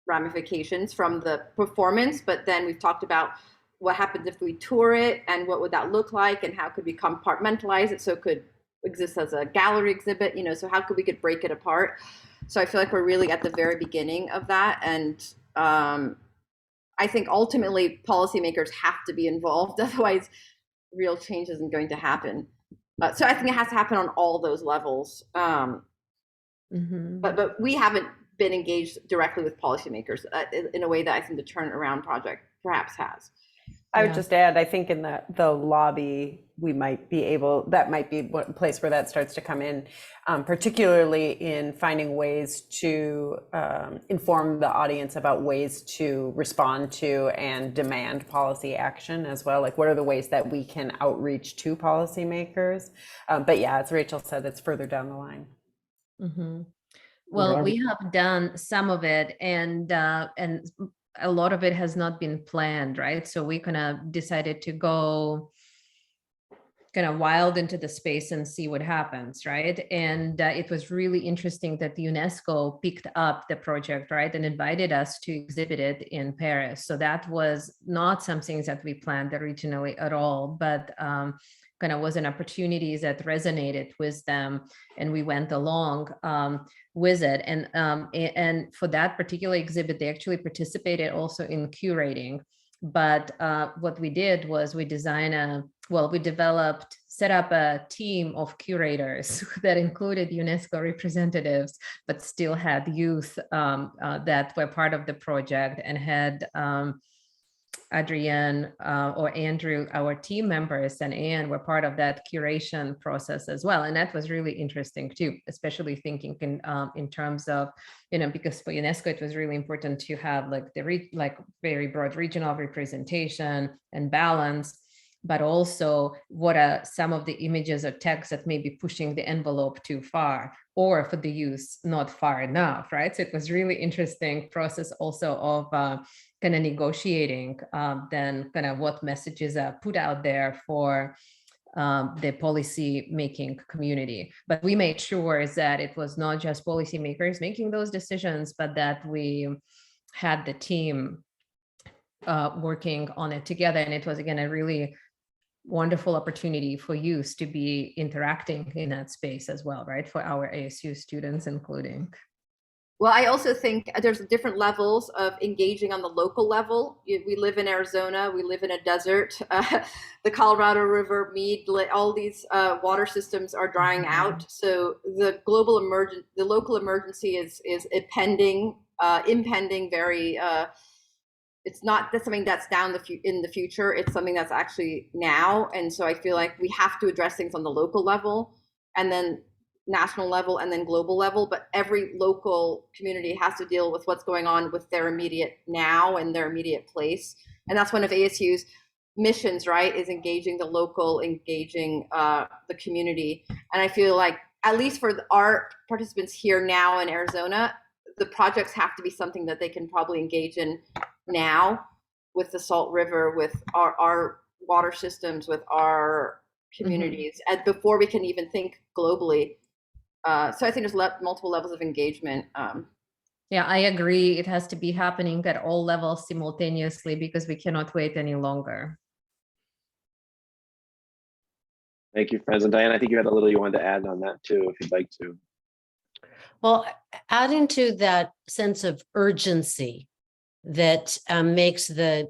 ramifications from the performance. But then we've talked about what happens if we tour it, and what would that look like, and how could we compartmentalize it so it could exist as a gallery exhibit, so how could we break it apart. So I feel like we're really at the very beginning of that. And I think ultimately policymakers have to be involved, otherwise real change isn't going to happen. So I think it has to happen on all those levels. But we haven't been engaged directly with policymakers in a way that I think the Turn It Around project perhaps has. I would just add, I think in the lobby, that might be one place where that starts to come in, particularly in finding ways to inform the audience about ways to respond to and demand policy action as well. Like, what are the ways that we can outreach to policymakers? But yeah, as Rachel said, it's further down the line. Well, we have done some of it, and a lot of it has not been planned, right? So we kind of decided to go kind of wild into the space and see what happens, right? And it was really interesting that UNESCO picked up the project, right, and invited us to exhibit it in Paris. So that was not something that we planned originally at all, but kind of was an opportunity that resonated with them, and we went along with it. And for that particular exhibit, they actually participated also in curating. But what we did was we set up a team of curators that included UNESCO representatives, but still had youth that were part of the project, and had Adrienne or Andrew, our team members, and Anne were part of that curation process as well. And that was really interesting too, especially thinking in terms of, because for UNESCO, it was really important to have like very broad regional representation and balance, but also what are some of the images or texts that may be pushing the envelope too far, or for the use not far enough, right? So it was really interesting process also of kind of negotiating then kind of what messages are put out there for the policy making community. But we made sure that it was not just policymakers making those decisions, but that we had the team working on it together. And it was, again, a really wonderful opportunity for youth to be interacting in that space as well, right? For our ASU students, including. Well, I also think there's different levels of engaging on the local level. We live in Arizona, we live in a desert. The Colorado River, Mead, all these water systems are drying out. So the local emergency is impending, very, it's not something that's in the future, it's something that's actually now. And so I feel like we have to address things on the local level, and then national level, and then global level, but every local community has to deal with what's going on with their immediate now and their immediate place. And that's one of ASU's missions, right, is engaging the local, engaging the community. And I feel like, at least for our participants here now in Arizona, the projects have to be something that they can probably engage in now, with the Salt River, with our water systems, with our communities, and before we can even think globally. So I think there's multiple levels of engagement. Yeah, I agree. It has to be happening at all levels simultaneously, because we cannot wait any longer. Thank you, friends. And Diane, I think you had a little you wanted to add on that too, if you'd like to. Well, adding to that sense of urgency that makes the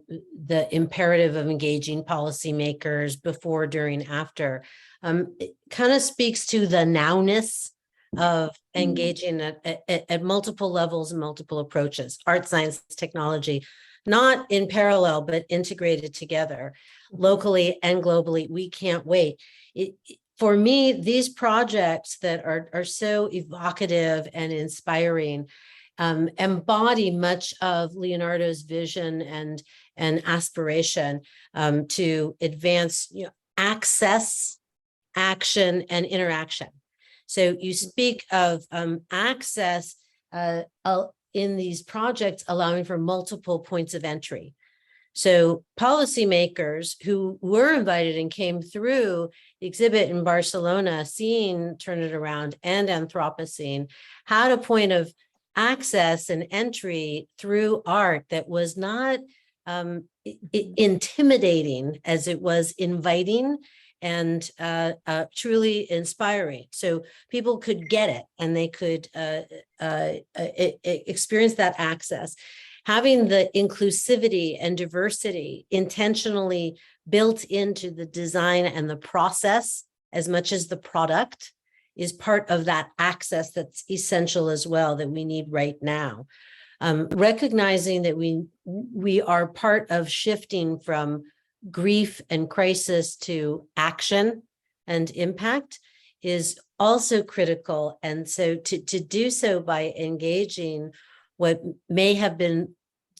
imperative of engaging policymakers before, during, after, it kind of speaks to the nowness of engaging at multiple levels and multiple approaches, art, science, technology, not in parallel, but integrated together locally and globally. We can't wait. For me, these projects that are so evocative and inspiring embody much of Leonardo's vision and aspiration to advance, access, action, and interaction. So you speak of access in these projects allowing for multiple points of entry. So policymakers who were invited and came through the exhibit in Barcelona, seeing Turn It Around and Anthropocene, had a point of access and entry through art that was not intimidating as it was inviting and truly inspiring. So people could get it, and they could experience that access. Having the inclusivity and diversity intentionally built into the design and the process as much as the product is part of that access that's essential as well, that we need right now. Recognizing that we are part of shifting from grief and crisis to action and impact is also critical. And so to do so by engaging what may have been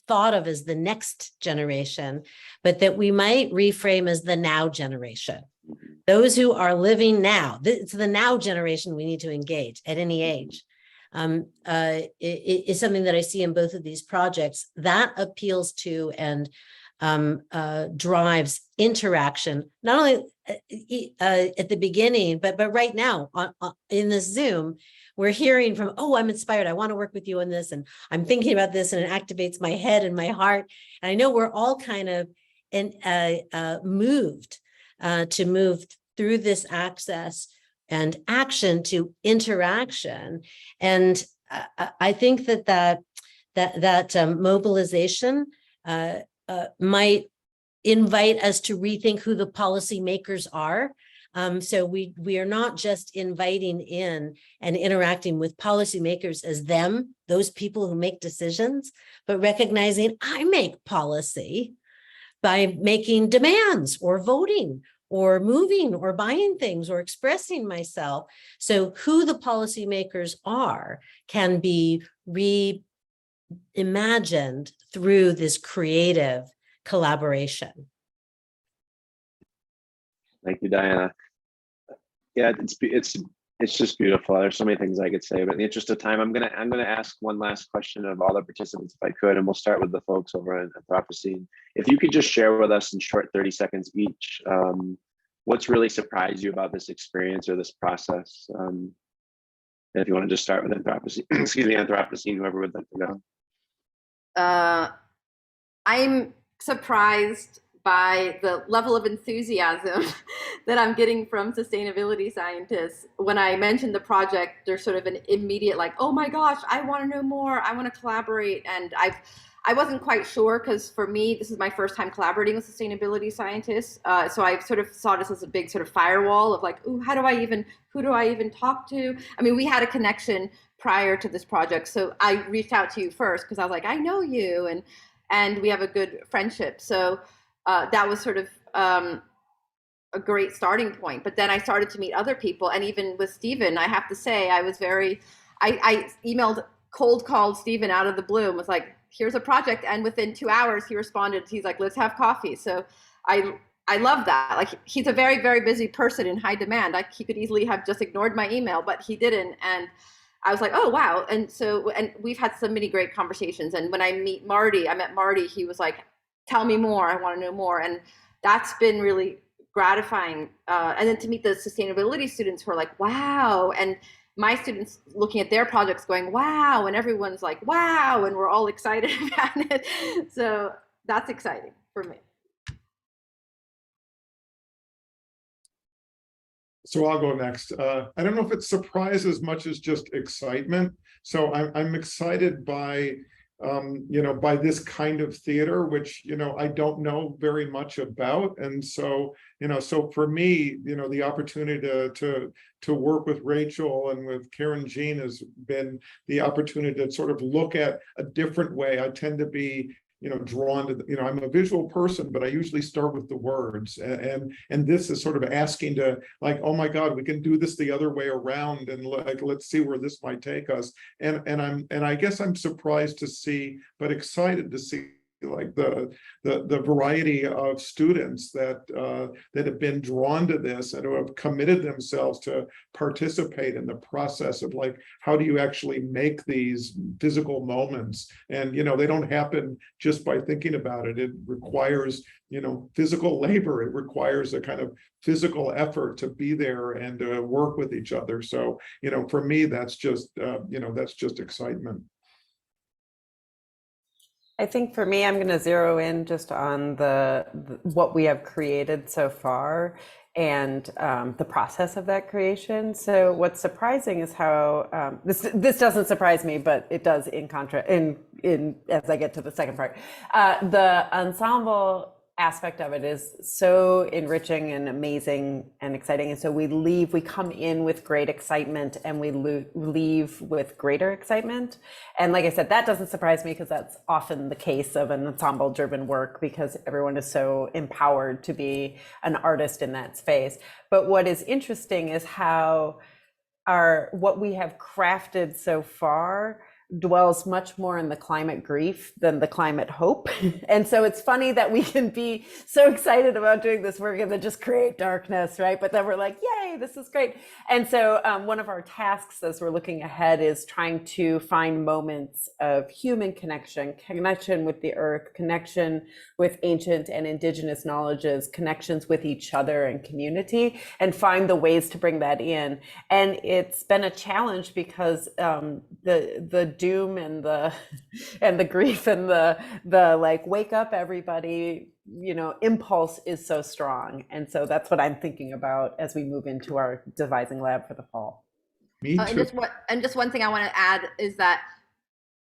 thought of as the next generation, but that we might reframe as the now generation. Those who are living now, it's the now generation we need to engage at any age. It is something that I see in both of these projects that appeals to and drives interaction, not only at the beginning, but right now in this Zoom, we're hearing from, oh, I'm inspired. I want to work with you on this. And I'm thinking about this, and it activates my head and my heart. And I know we're all kind of moved to move through this access and action to interaction. And I think that mobilization might invite us to rethink who the policymakers are. So we are not just inviting in and interacting with policymakers as them, those people who make decisions, but recognizing I make policy by making demands or voting or moving or buying things or expressing myself. So who the policymakers are can be reimagined through this creative collaboration. Thank you, Diana. Yeah, it's just beautiful. There's so many things I could say, but in the interest of time, I'm gonna ask one last question of all the participants, if I could, and we'll start with the folks over at Anthropocene. If you could just share with us in short 30 seconds each, what's really surprised you about this experience or this process? If you want to just start with Anthropocene, excuse me, Anthropocene, whoever would like to go. I'm surprised by the level of enthusiasm that I'm getting from sustainability scientists. When I mentioned the project, there's sort of an immediate like, oh my gosh, I want to know more, I want to collaborate. And I wasn't quite sure, because for me, this is my first time collaborating with sustainability scientists. So I sort of saw this as a big sort of firewall of like, ooh, who do I even talk to? I mean, we had a connection prior to this project. So I reached out to you first because I was like, I know you, and we have a good friendship. So that was sort of a great starting point. But then I started to meet other people, and even with Stephen, I have to say, I emailed, cold called Stephen out of the blue and was like, here's a project. And within 2 hours, he responded. He's like, let's have coffee. So I love that. Like, he's a very, very busy person in high demand. Like, he could easily have just ignored my email, but he didn't. And I was like, oh, wow. And we've had so many great conversations. And when I met Marty, he was like, tell me more. I want to know more. And that's been really gratifying. And then to meet the sustainability students who are like, wow. And my students looking at their projects going, wow. And everyone's like, wow. And we're all excited about it. So that's exciting for me. So I'll go next. I don't know if it's surprise as much as just excitement. So I'm excited by by this kind of theater, which, I don't know very much about. And so, so for me, the opportunity to work with Rachel and with Karen Jean has been the opportunity to sort of look at a different way. I tend to be drawn to, I'm a visual person, but I usually start with the words. And this is sort of asking to like, oh my God, we can do this the other way around. And like, let's see where this might take us. And I guess I'm surprised to see, but excited to see like the variety of students that have been drawn to this and who have committed themselves to participate in the process of like, how do you actually make these physical moments? And they don't happen just by thinking about it. It requires physical labor. It requires a kind of physical effort to be there and to work with each other. So for me, that's just excitement. I think for me, I'm going to zero in just on the what we have created so far and the process of that creation. So what's surprising is how this doesn't surprise me, but it does in as I get to the second part. The ensemble aspect of it is so enriching and amazing and exciting. And so we come in with great excitement and we leave with greater excitement. And like I said, that doesn't surprise me because that's often the case of an ensemble driven work because everyone is so empowered to be an artist in that space. But what is interesting is how what we have crafted so far dwells much more in the climate grief than the climate hope. And so it's funny that we can be so excited about doing this work and then just create darkness, right? But then we're like, yay, this is great. And so one of our tasks as we're looking ahead is trying to find moments of human connection with the earth, connection with ancient and indigenous knowledges, connections with each other and community, and find the ways to bring that in. And it's been a challenge because the doom and the and the grief and the like wake up everybody, impulse is so strong. And so that's what I'm thinking about as we move into our devising lab for the fall. Me too. And just one thing I want to add is that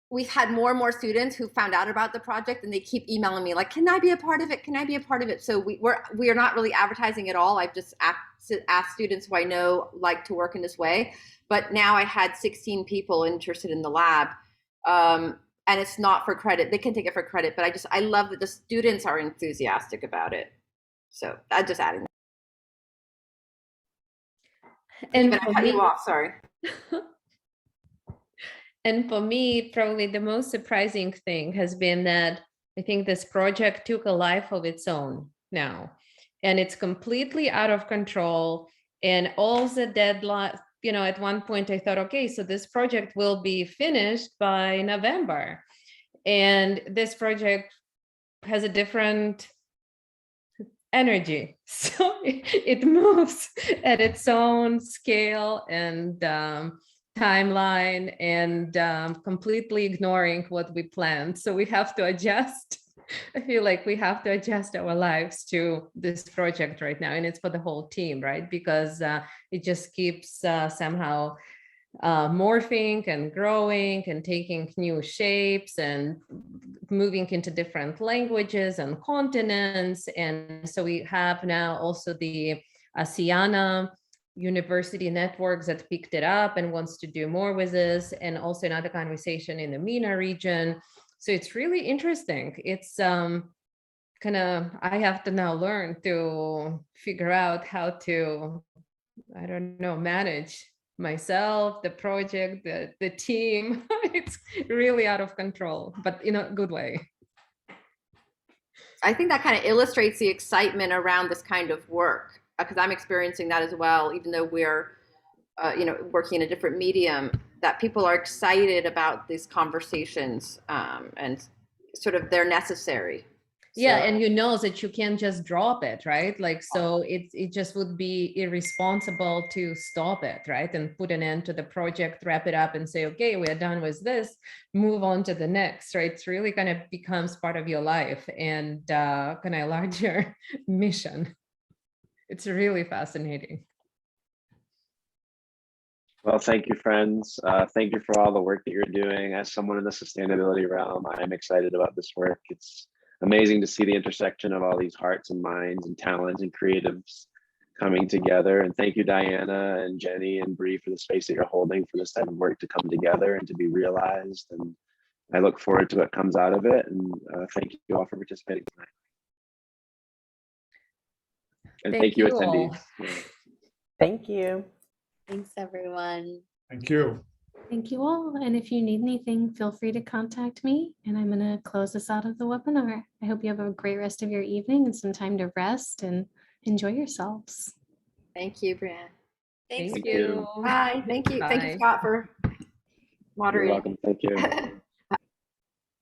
we've had more and more students who found out about the project, and they keep emailing me like, can I be a part of it? Can I be a part of it? So we are not really advertising at all. I've just asked students who I know like to work in this way. But now I had 16 people interested in the lab. And it's not for credit. They can take it for credit, but I love that the students are enthusiastic about it. So I'm just adding that. And I cut you off, sorry. And for me, probably the most surprising thing has been that I think this project took a life of its own now, and it's completely out of control. And all the deadlines, at one point I thought, okay, so this project will be finished by November. And this project has a different energy. So it moves at its own scale and timeline, and completely ignoring what we planned. So we have to adjust. I feel like we have to adjust our lives to this project right now. And it's for the whole team, right? Because it just keeps somehow morphing and growing and taking new shapes and moving into different languages and continents. And so we have now also the ASEAN university networks that picked it up and wants to do more with this, and also another conversation in the MENA region. So it's really interesting. It's I have to now learn to figure out how to, manage myself, the project, the team. It's really out of control, but in a good way. I think that kind of illustrates the excitement around this kind of work, because I'm experiencing that as well, even though we're, working in a different medium, that people are excited about these conversations, and sort of they're necessary. Yeah, and that you can't just drop it, right? Like, so it just would be irresponsible to stop it, right? And put an end to the project, wrap it up and say, okay, we're done with this, move on to the next, right? It's really kind of becomes part of your life and kind of larger mission. It's really fascinating. Well, thank you, friends. Thank you for all the work that you're doing. As someone in the sustainability realm, I'm excited about this work. It's amazing to see the intersection of all these hearts and minds and talents and creatives coming together. And thank you, Diana and Jenny and Bree, for the space that you're holding for this type of work to come together and to be realized. And I look forward to what comes out of it. And thank you all for participating tonight. And thank you, attendees. Thank you. Thanks, everyone. Thank you. Thank you all. And if you need anything, feel free to contact me. And I'm going to close this out of the webinar. I hope you have a great rest of your evening and some time to rest and enjoy yourselves. Thank you, Brianne. Thanks. Thank you. Bye. Thank you. Thank you, Bye. Scott, for moderating. You're welcome. Thank you.